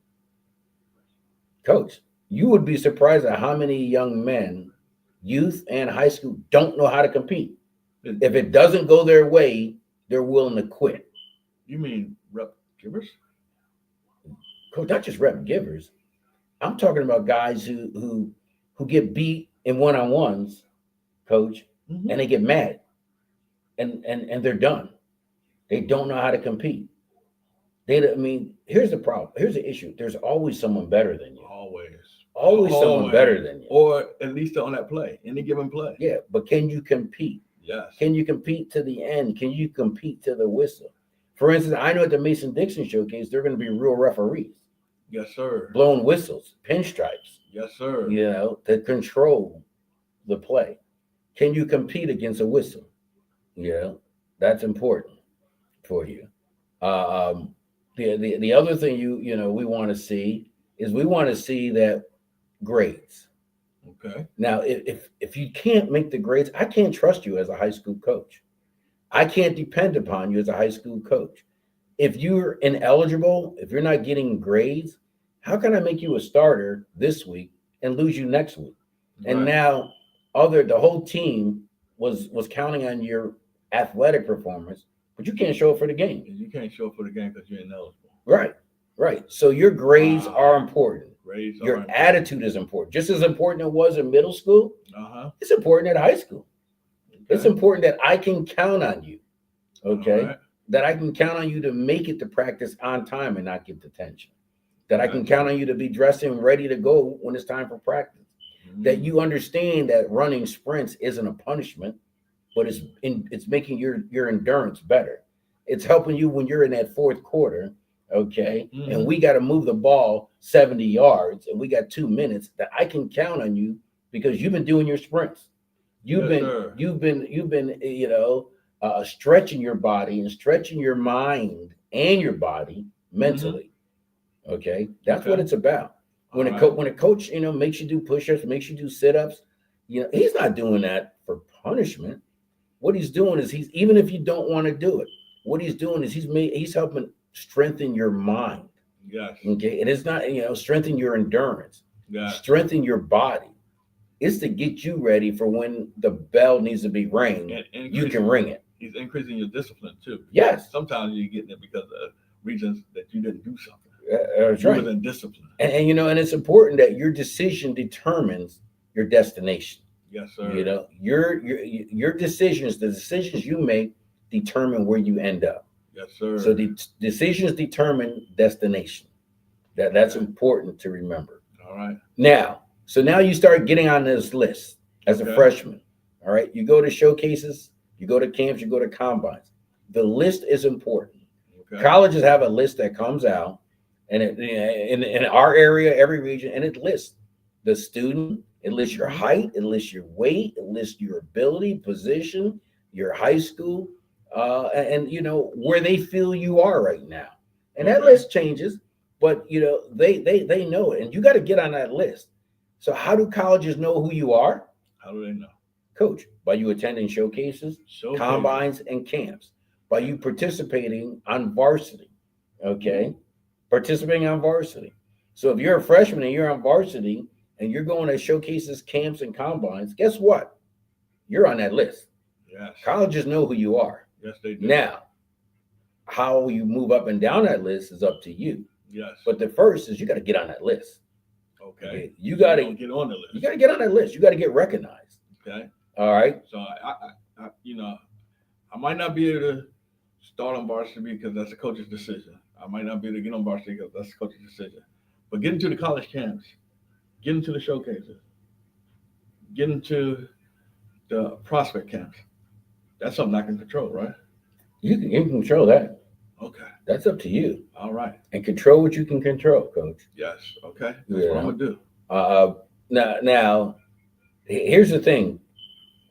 Coach, you would be surprised at how many young men, youth and high school, don't know how to compete. If it doesn't go their way, they're willing to quit. You mean rep givers? Coach, not just rep givers. I'm talking about guys who get beat in one-on-ones, coach, and they get mad and they're done. They don't know how to compete. Here's the problem. Here's the issue. There's always someone better than you. Always someone better than you. Or at least on that play, any given play. Yeah, but can you compete? Yes. Can you compete to the end? Can you compete to the whistle? For instance, I know at the Mason-Dixon showcase, they're going to be real referees. Yes, sir. Blowing whistles, pinstripes. Yes, sir. To control the play. Can you compete against a whistle? That's important for you. The other thing we want to see is that grades. Okay. Now, if you can't make the grades, I can't trust you as a high school coach. I can't depend upon you as a high school coach. If you're ineligible, if you're not getting grades, how can I make you a starter this week and lose you next week? Right. And now the whole team was counting on your athletic performance, but you can't show up for the game. You can't show up for the game because you're ineligible. Right. So your grades are important. Your important. Attitude is important. Just as important it was in middle school, it's important at high school. Okay. It's important that I can count on you. Okay. Right. That I can count on you to make it to practice on time and not get detention. That I can count on you to be dressed and ready to go when it's time for practice. That you understand that running sprints isn't a punishment, but it's making your endurance better. It's helping you when you're in that fourth quarter, okay? And we got to move the ball 70 yards and we got 2 minutes, that I can count on you because you've been doing your sprints. You've been stretching your body and stretching your mind and your body mentally. Okay? That's what it's about. When a coach, makes you do push-ups, makes you do sit-ups, he's not doing that for punishment. What he's doing is even if you don't want to do it, what he's doing is he's helping strengthen your mind. Yes. Okay. And it's not, strengthen your endurance, Yes. strengthen your body. It's to get you ready for when the bell needs to be rang. And you can ring it. He's increasing your discipline too. Yes. Sometimes you're getting it because of reasons that you didn't do something. That's right. You was in discipline. And and it's important that your decision determines your destination. Yes, sir. Your decisions, the decisions you make, determine where you end up. Yes, sir. So the decisions determine destination. That's important to remember. All right. Now you start getting on this list as a freshman. All right. You go to showcases, you go to camps, you go to combines. The list is important. Okay. Colleges have a list that comes out, and in our area, every region, and it lists the student. It lists your height, it lists your weight, it lists your ability, position, your high school, and where they feel you are right now. And that list changes, but they know it, and you got to get on that list. So how do colleges know who you are? How do they know? Coach, by you attending showcases, combines, and camps, by you participating on varsity. Okay, participating on varsity. So if you're a freshman and you're on varsity, and you're going to showcases, camps, and combines, guess what? You're on that list. Yes. Colleges know who you are. Yes, they do. Now, how you move up and down that list is up to you. Yes. But the first is you got to get on that list. Okay. You got to get on the list. You got to get on that list. You got to get recognized. Okay. All right. So I might not be able to start on varsity because that's a coach's decision. I might not be able to get on varsity because that's a coach's decision. But getting to the college camps, getting to the showcases, getting to the prospect camps, that's something I can control, right? You can control that. Okay. That's up to you. All right. And control what you can control, Coach. Yes. Okay. That's what I'm going to do. Now, here's the thing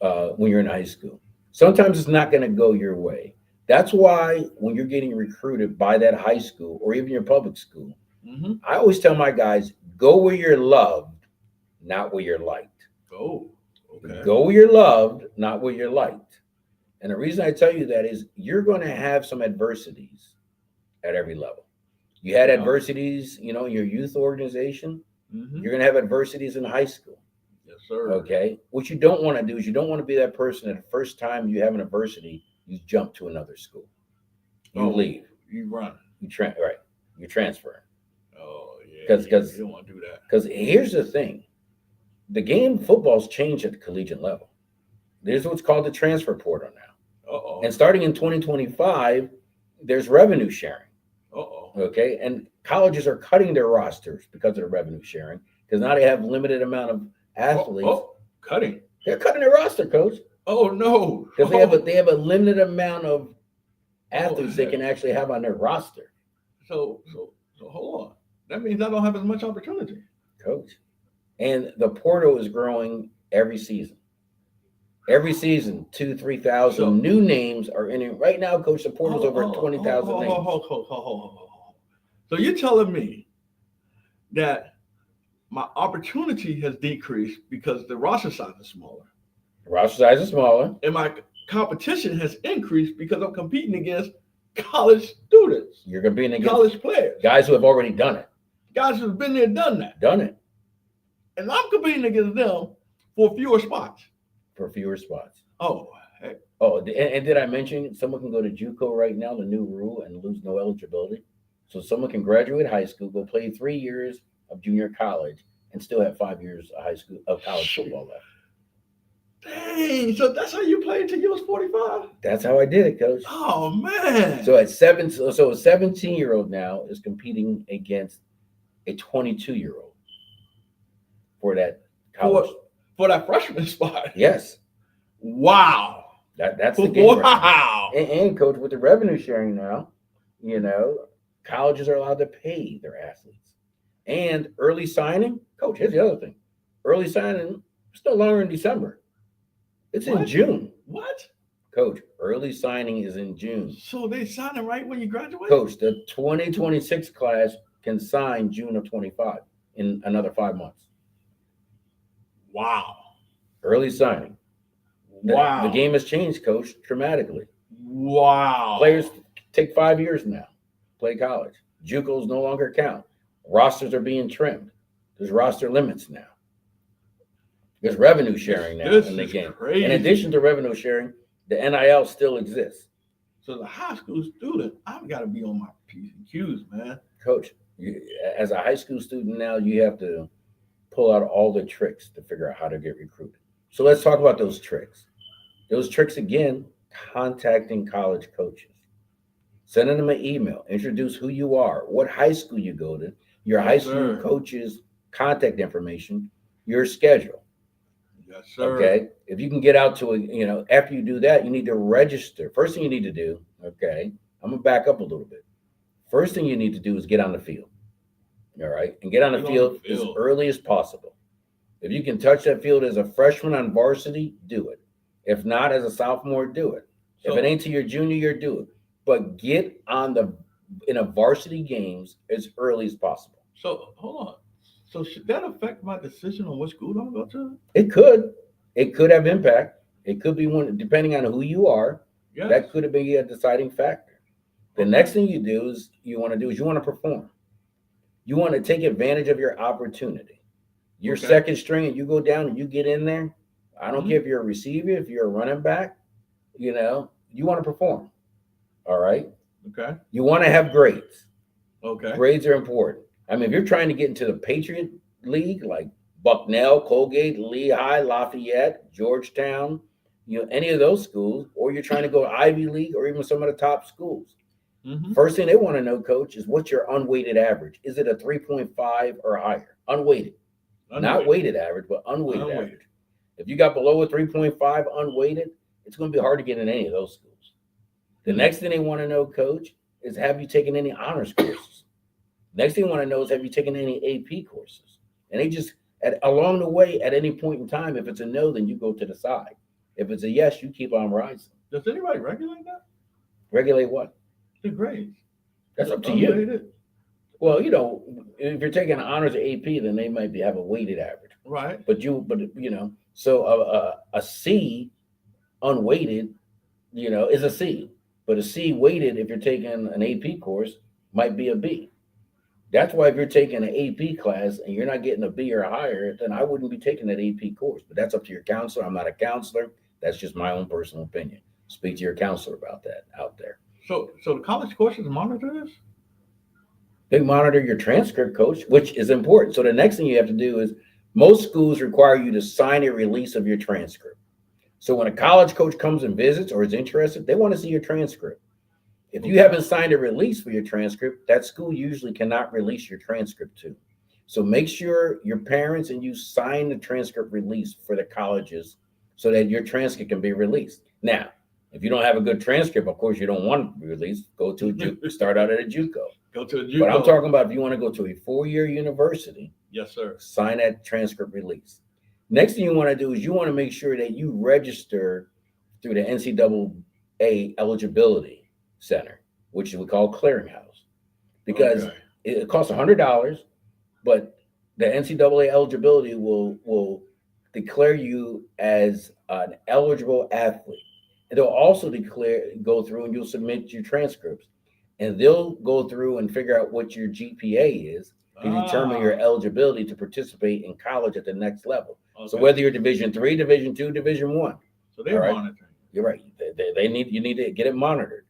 when you're in high school. Sometimes it's not going to go your way. That's why when you're getting recruited by that high school or even your public school, I always tell my guys, go where you're loved, not where you're liked. Oh, okay. Go where you're loved, not where you're liked. And the reason I tell you that is you're going to have some adversities at every level. You had adversities, in your youth organization. You're going to have adversities in high school. Yes, sir. Okay. What you don't want to do is you don't want to be that person that the first time you have an adversity, you jump to another school. You leave. You run. You transfer. Oh, yeah. Because you don't want to do that. Because here's the thing. The game football's changed at the collegiate level. There's what's called the transfer portal now. Uh-oh. And starting in 2025, there's revenue sharing. Uh-oh. Okay. And colleges are cutting their rosters because of the revenue sharing, because now they have limited amount of athletes. Cutting. They're cutting their roster, Coach. Oh, no. Because they have a limited amount of athletes they can actually have on their roster. So hold on. That means I don't have as much opportunity. Coach. And the portal is growing every season. Every season, 2,000-3,000 new names are in it. Right now, Coach, the portal's over 20,000 names. So you're telling me that my opportunity has decreased because the roster size is smaller. The roster size is smaller. And my competition has increased because I'm competing against college students. You're competing against college players. Guys who have already done it. Guys who've been there and done that. Done it. And I'm competing against them for fewer spots. For fewer spots. Oh, heck. Oh, and did I mention someone can go to JUCO right now, the new rule, and lose no eligibility? So someone can graduate high school, go play 3 years of junior college, and still have 5 years of college football left. Dang, so that's how you played until you was 45? That's how I did it, Coach. Oh, man. So a 17-year-old now is competing against a 22-year-old for that college. For that freshman spot. Yes. Wow. That's the game. Wow. Right. And Coach, with the revenue sharing now, colleges are allowed to pay their athletes. And early signing, Coach, here's the other thing. Early signing, it's no longer in December. It's in June. What? Coach, early signing is in June. So they sign it right when you graduate? Coach, the 2026 class can sign June of 25. in another 5 months. Wow. Early signing. Wow. The game has changed, Coach, dramatically. Wow. Players take 5 years now, play college. JUCOs no longer count. Rosters are being trimmed. There's roster limits now. There's revenue sharing now in the game. Crazy. In addition to revenue sharing, the NIL still exists. So the high school student, I've got to be on my P's and Q's, man. Coach, as a high school student now, you have to pull out all the tricks to figure out how to get recruited. So let's talk about those tricks. Those tricks, again, contacting college coaches, sending them an email, introduce who you are, what high school you go to, your high school coach's contact information, your schedule. Yes, sir. Okay. If you can get out to after you do that, you need to register. First thing you need to do, okay, I'm going to back up a little bit. First thing you need to do is get on the field. All right. And get on the field as early as possible. If you can touch that field as a freshman on varsity, do it. If not, as a sophomore, do it. If it ain't to your junior year, do it. But get in a varsity games as early as possible. So hold on. So should that affect my decision on what school I'm going to go to? It could. It could have impact. It could be one, depending on who you are. Yes. That could be a deciding factor. The next thing you want to perform. You want to take advantage of your opportunity. You're second string and you go down and you get in there. I don't care if you're a receiver, if you're a running back, you want to perform. All right. Okay. You want to have grades. Okay. Grades are important. I mean, if you're trying to get into the Patriot League, like Bucknell, Colgate, Lehigh, Lafayette, Georgetown, any of those schools, or you're trying to go Ivy League or even some of the top schools. Mm-hmm. First thing they want to know, Coach, is what's your unweighted average? Is it a 3.5 or higher? Unweighted. Not weighted average, but unweighted average. If you got below a 3.5 unweighted, it's going to be hard to get in any of those schools. The next thing they want to know, Coach, is have you taken any honors courses? Next thing you want to know is have you taken any AP courses? And they just, along the way, at any point in time, if it's a no, then you go to the side. If it's a yes, you keep on rising. Does anybody regulate that? Regulate what? The grades. That's up to you. Well, if you're taking honors or AP, then they might have a weighted average. Right. So a C unweighted, is a C. But a C weighted, if you're taking an AP course, might be a B. That's why if you're taking an AP class and you're not getting a B or higher, then I wouldn't be taking that AP course. But that's up to your counselor. I'm not a counselor. That's just my own personal opinion. Speak to your counselor about that out there. So the college courses monitor this? They monitor your transcript, Coach, which is important. So the next thing you have to do is most schools require you to sign a release of your transcript. So when a college coach comes and visits or is interested, they want to see your transcript. If you haven't signed a release for your transcript, that school usually cannot release your transcript to. So make sure your parents and you sign the transcript release for the colleges so that your transcript can be released. Now, if you don't have a good transcript, of course, you don't want to be released. Go to a JUCO, start out at a JUCO. Go to a JUCO. But I'm talking about if you want to go to a 4-year university. Yes, sir. Sign that transcript release. Next thing you want to do is you want to make sure that you register through the NCAA eligibility center, which we call clearinghouse, because it costs $100, but the NCAA eligibility will declare you as an eligible athlete. And they'll also go through and you'll submit your transcripts, and they'll go through and figure out what your GPA is to determine your eligibility to participate in college at the next level. Okay. So whether you're Division III, Division II, Division I. So they're monitoring. You're right. You need to get it monitored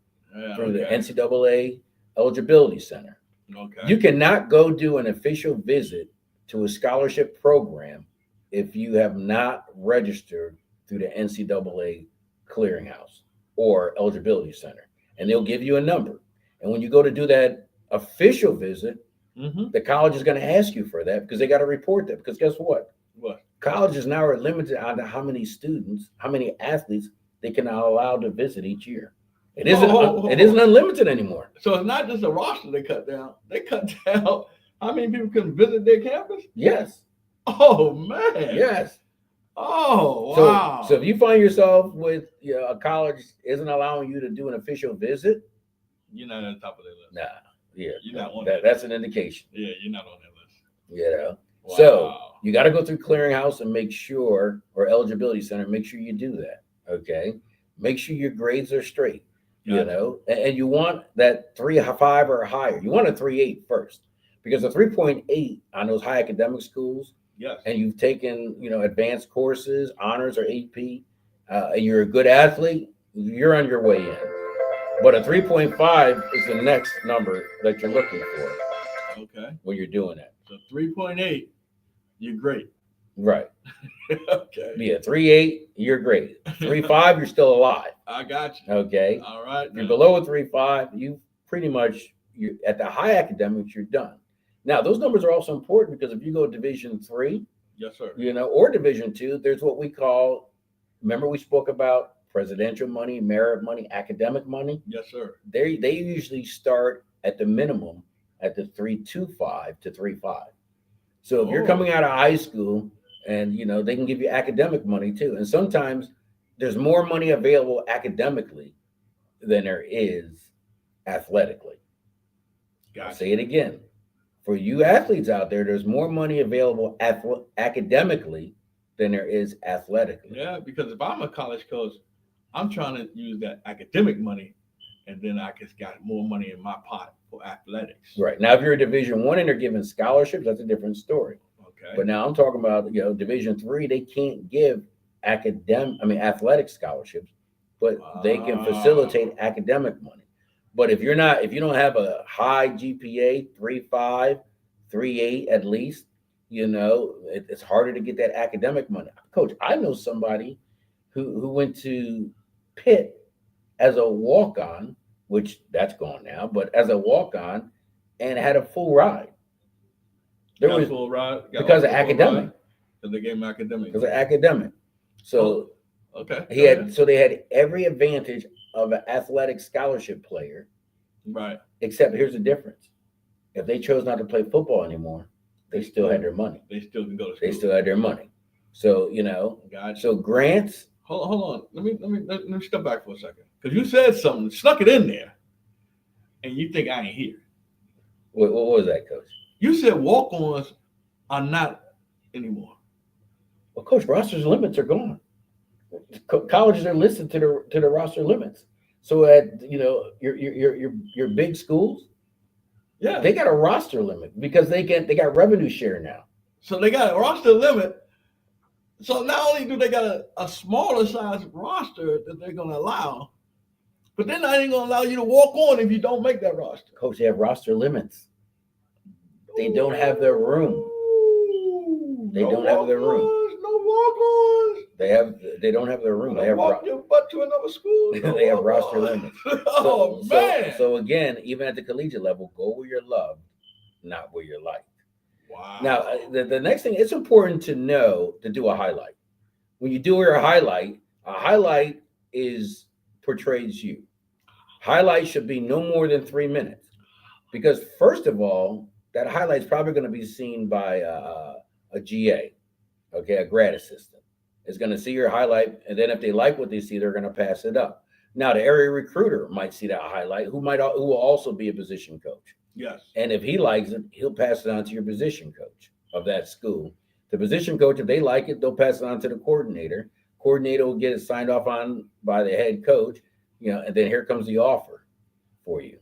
through the NCAA eligibility center. Okay. You cannot go do an official visit to a scholarship program if you have not registered through the NCAA clearinghouse or eligibility center, and they'll give you a number. And when you go to do that official visit, the college is going to ask you for that because they got to report that. Because guess what? What? Colleges now are limited on how many students, how many athletes they can allow to visit each year. It isn't unlimited anymore. So it's not just a roster they cut down. They cut down how many people can visit their campus? Yes. Oh, man. Yes. Oh, wow. So if you find yourself with a college isn't allowing you to do an official visit, you're not on top of their list. Nah. Yeah. You're not on that. That's an indication. Yeah, you're not on that list. you know. Wow. So you got to go through clearinghouse and make sure, or eligibility center, make sure you do that. Okay. Make sure your grades are straight, you Gotcha. know, and you want that 3.5 or higher. You want a 3.8 first, because a 3.8 on those high academic schools, Yes. and you've taken, you know, advanced courses, honors or AP, and you're a good athlete, you're on your way in. But a 3.5 is the next number that you're looking for Okay. when you're doing that. So 3.8, you're great. Right. Okay. Yeah, 3.8, you're great. 3.5, you're still alive. I got you. Okay. All right. If you're below a 3.5, you pretty much, you at the high academics, you're done. Now, those numbers are also important because if you go Division 3, Yes, sir. you know, or Division 2, there's what we call, remember we spoke about presidential money, merit money, academic money. Yes, sir. They usually start at the minimum at the 3.25 to 3.5. So if you're coming out of high school, and you know, they can give you academic money too, and sometimes there's more money available academically than there is athletically. I'll say it again. For you athletes out there, there's more money available academically than there is athletically. Yeah, because if I'm a college coach, I'm trying to use that academic money, and then I just got more money in my pot for athletics. Right. Now, if you're a Division 1 and they're giving scholarships, that's a different story. Okay. But now I'm talking about, you know, Division 3, they can't give athletic scholarships, but they can facilitate academic money. But if you don't have a high GPA, 3.5, 3.8 at least, you know, it's harder to get that academic money. Coach, I know somebody who went to Pitt as a walk-on, which that's gone now, but as a walk-on, and had a full ride. There was full ride because of academic. Because they gave him academic. Because of academic. So okay. They had every advantage of an athletic scholarship player. Right. Except here's the difference. If they chose not to play football anymore, they still had their money. They still can go to school. They still had their money. So, you know, gotcha. So grants. Hold on. Let me step back for a second. Because you said something, snuck it in there, and you think I ain't here. What was that, Coach? You said walk-ons are not anymore. Well, Coach, roster limits are gone. Colleges are listed to the roster limits. So at, you know, your big schools, yeah, they got a roster limit because they got revenue share now. So they got a roster limit. So not only do they got a smaller size roster that they're going to allow, but they're not even going to allow you to walk on if you don't make that roster. Coach, they have roster limits. They don't have their room. They don't have their room. No walk-ons. They don't have their room. They have walk your butt to another school. They have roster limits. Oh man. So again, even at the collegiate level, go where you're loved, not where you're liked. Wow. Now, the next thing, it's important to know to do a highlight. When you do a highlight portrays you. Highlight should be no more than 3 minutes, because first of all, that highlight's probably going to be seen by a GA, okay, a grad assistant is going to see your highlight, and then if they like what they see, they're going to pass it up. Now, the area recruiter might see that highlight, who will also be a position coach. Yes. And if he likes it, he'll pass it on to your position coach of that school. The position coach, if they like it, they'll pass it on to the coordinator. Coordinator will get it signed off on by the head coach, you know, and then here comes the offer for you.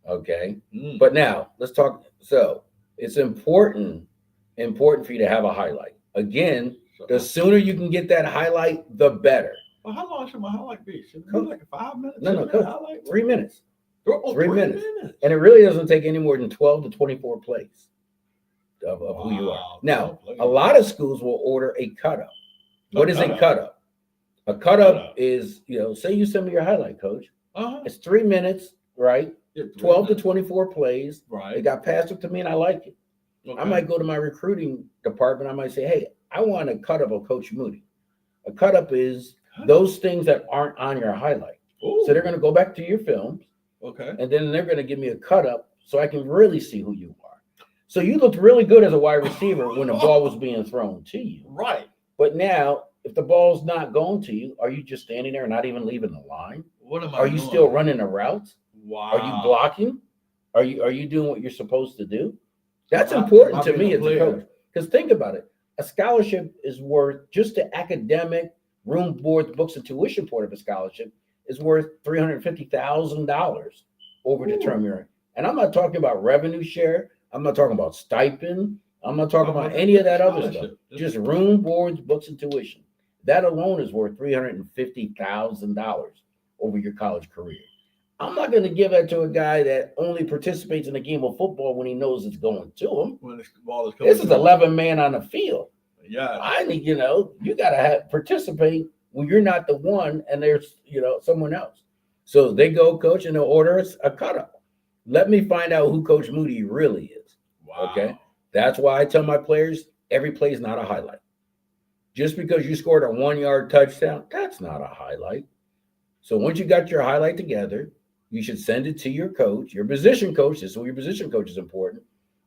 Okay. But now let's talk. So it's important for you to have a highlight. Again, the sooner you can get that highlight, the better. Well, how long should my highlight be? Should it be like 5 minutes? No, Coach, 3 minutes. Oh, 3 minutes. And it really doesn't take any more than 12 to 24 plays of who you are. Now, a lot of schools will order a cut-up. What is a cut-up? A cut-up is, you know, say you send me your highlight, Coach. It's 3 minutes, right? 12 to 24 plays. Right. It got passed up to me and I like it. Okay. I might go to my recruiting department. I might say, hey, I want a cut-up of Coach Moody. A cut-up is those things that aren't on your highlight. Ooh. So they're going to go back to your films. Okay. And then they're going to give me a cut-up so I can really see who you are. So you looked really good as a wide receiver when the ball was being thrown to you. Right. But now, if the ball's not going to you, are you just standing there and not even leaving the line? What am I Are you doing? still running the routes? Wow. Are you blocking? Are you doing what you're supposed to do? That's Am I important to being me a as a player? coach. Because think about it. A scholarship is worth, just the academic room, board, books, and tuition part of a scholarship is worth $350,000 over the term Ooh. you're in. And I'm not talking about revenue share. I'm not talking about stipend. I'm not talking about Talking any of just that other stuff. scholarship. Just room, boards, books, and tuition. That alone is worth $350,000 over your college career. I'm not going to give that to a guy that only participates in a game of football when he knows it's going to him. When the ball is coming This is to him. 11 man on the field. Yeah. I need, you got to participate when you're not the one and there's, someone else. So they go, coach, and they'll order us a cut up. Let me find out who Coach Moody really is. Wow. Okay. That's why I tell my players every play is not a highlight. Just because you scored a 1-yard touchdown, that's not a highlight. So once you got your highlight together, you should send it to your coach, your position coach. This is where your position coach is important,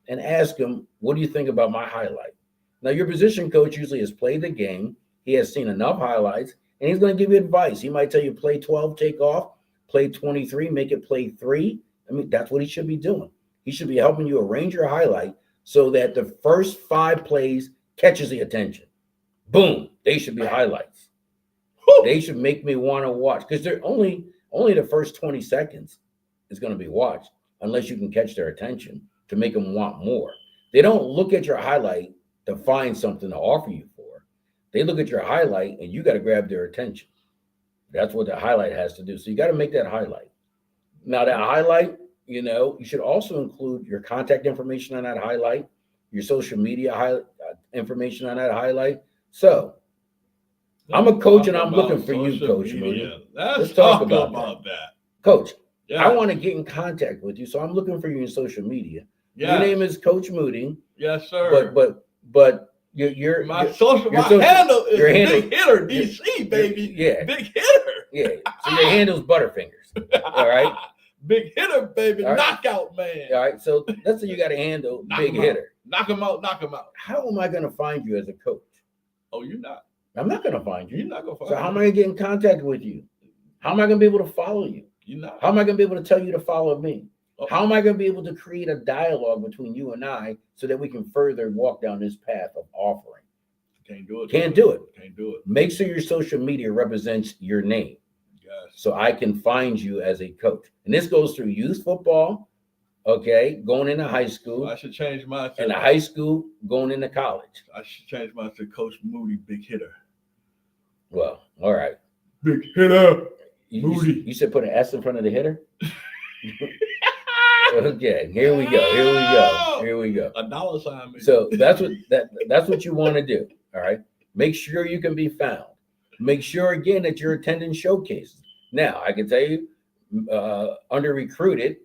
and ask him, what do you think about my highlight? Now, your position coach usually has played the game. He has seen enough highlights, and he's going to give you advice. He might tell you play 12, take off, play 23, make it play 3. I mean, that's what he should be doing. He should be helping you arrange your highlight so that the first 5 plays catches the attention. Boom, they should be highlights. They should make me want to watch, because they're only the first 20 seconds is going to be watched unless you can catch their attention to make them want more. They don't look at your highlight to find something to offer you for. They look at your highlight and you got to grab their attention. That's what the highlight has to do. So you got to make that highlight. Now that highlight, you should also include your contact information on that highlight, your social media information on that highlight. So I'm a coach and I'm looking for you, Coach Moody. Let's talk about that. Coach, Yeah. I want to get in contact with you, so I'm looking for you in social media. Yes. Your name is Coach Moody. Yes, sir. But your handle is your handle, Big Hitter DC, baby. Yeah. Big Hitter. Yeah. So your handle's Butterfingers. All right. Big Hitter, baby. All right. Knockout man. All right. So let's say you got a handle, Big Hitter. Knock him out. Knock him out. How am I going to find you as a coach? Oh, you're not. I'm not going to find you. You're not going to find me. So how am I going to get in contact with you? How am I going to be able to follow you? You're not. How am I going to be able to tell you to follow me? How am I going to be able to create a dialogue between you and I so that we can further walk down this path of offering? Can't do it. Can't do it. Can't do it. Make sure your social media represents your name. Yes. So I can find you as a coach. And this goes through youth football, okay, going into high school. So I should change mine to and high school going into college. I should change mine to Coach Moody, Big Hitter. Well, all right. Big Hitter. Moody. You said put an S in front of the hitter? Okay, here we go. $1 sign. Maybe. So that's what you want to do. All right. Make sure you can be found. Make sure again that you're attending showcases. Now I can tell you, under recruited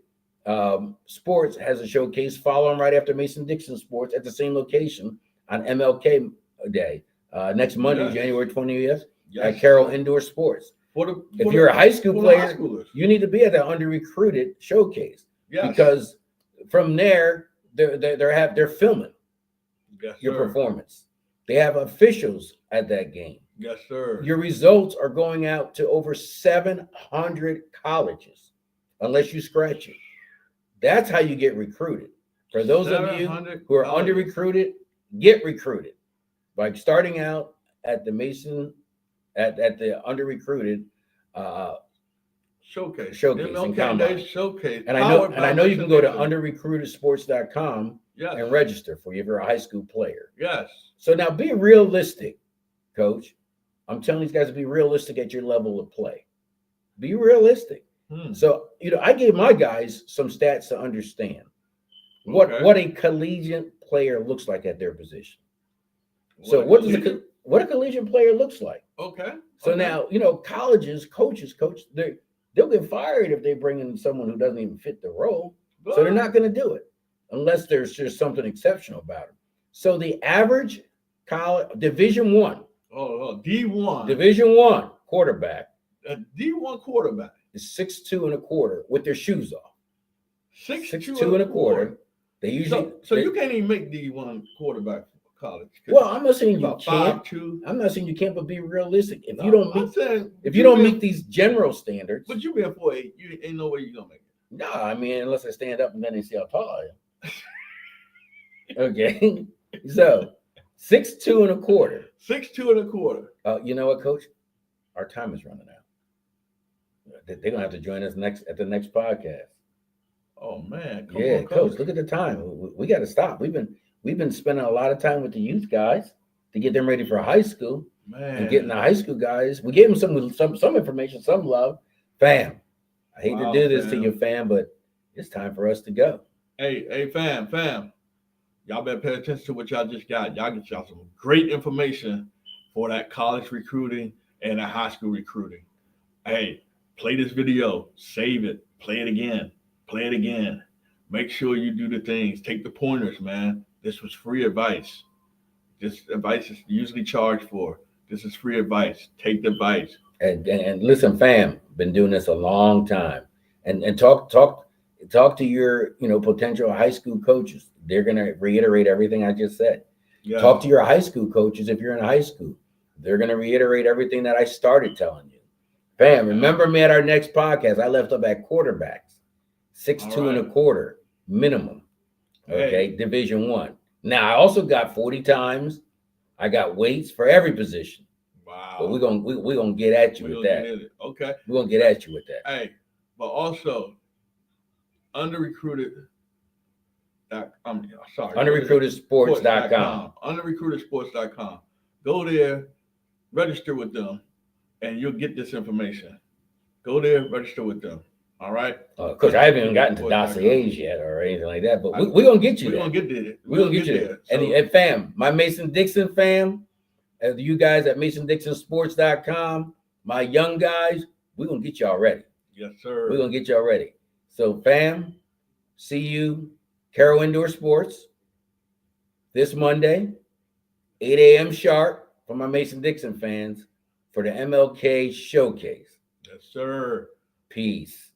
sports has a showcase following right after Mason Dixon Sports at the same location on MLK Day next Monday, yes. January 20th at Carroll Indoor Sports. If you're a high school player, you need to be at the under recruited showcase. Yes. Because from there, they're filming your performance. They have officials at that game. Yes, sir. Your results are going out to over 700 colleges, unless you scratch it. That's how you get recruited. For those of you who are under recruited, get recruited by starting out at the Mason at the under recruited showcase and showcase. And I know you can go to underrecruitedsports.com and register for you if you're a high school player. Yes. So now be realistic, Coach. I'm telling these guys to be realistic at your level of play. Be realistic. So, I gave my guys some stats to understand what a collegiate player looks like at their position. So what a collegiate player looks like. Okay. So now, colleges, coaches, they'll get fired if they bring in someone who doesn't even fit the role. So they're not going to do it unless there's just something exceptional about them. So the average college Division I. D1. Division I quarterback. A D1 quarterback is 6'2" and a quarter with their shoes off. 6'2" and a quarter. They usually you can't even make D1 quarterback for college. Well, I'm not saying you can't. 5'2". I'm not saying you can't, but be realistic. If you don't meet these general standards, but you being 4'8", you ain't no way you're gonna make it. No, I mean unless I stand up and then they see how tall I am. Okay. So 6'2" and a quarter. 6'2 1/4. You know what, Coach? Our time is running out. They're gonna have to join us at the next podcast. Oh man, come Yeah, on, Coach. Look at the time. We got to stop. We've been spending a lot of time with the youth guys to get them ready for high school. Man. And getting the high school guys, we gave them some information, some love. Fam, I hate to do this to you, fam, but it's time for us to go. Hey, fam. Y'all better pay attention to what y'all just got. Y'all get y'all some great information for that college recruiting and that high school recruiting. Hey, play this video, save it, play it again. Make sure you do the things. Take the pointers, man. This was free advice. This advice is usually charged for. This is free advice. Take the advice. And listen, fam, been doing this a long time. And talk to your potential high school coaches. They're gonna reiterate everything I just said. Yeah. Talk to your high school coaches if you're in high school. They're gonna reiterate everything that I started telling you. Fam, remember me at our next podcast. I left up at quarterbacks, 6'2" and a quarter minimum. Okay, hey. Division I. Now I also got 40 times. I got weights for every position. Wow. But we're gonna get at you with that. Okay. We're gonna get at you with that. Hey, but also under-recruited. Underrecruitedsports.com. Underrecruitedsports.com. Go there, register with them, and you'll get this information. Go there, register with them. All right. Coach, I haven't even gotten to dossiers yet or anything like that, but we're gonna get you there. We're gonna get there. We're gonna get you there. And fam, my Mason-Dixon fam, you guys at MasonDixonSports.com, my young guys, we're gonna get y'all ready. Yes, sir. We're gonna get y'all ready. So, fam, see you, Carroll Indoor Sports, this Monday, 8 a.m. sharp for my Mason-Dixon fans for the MLK Showcase. Yes, sir. Peace.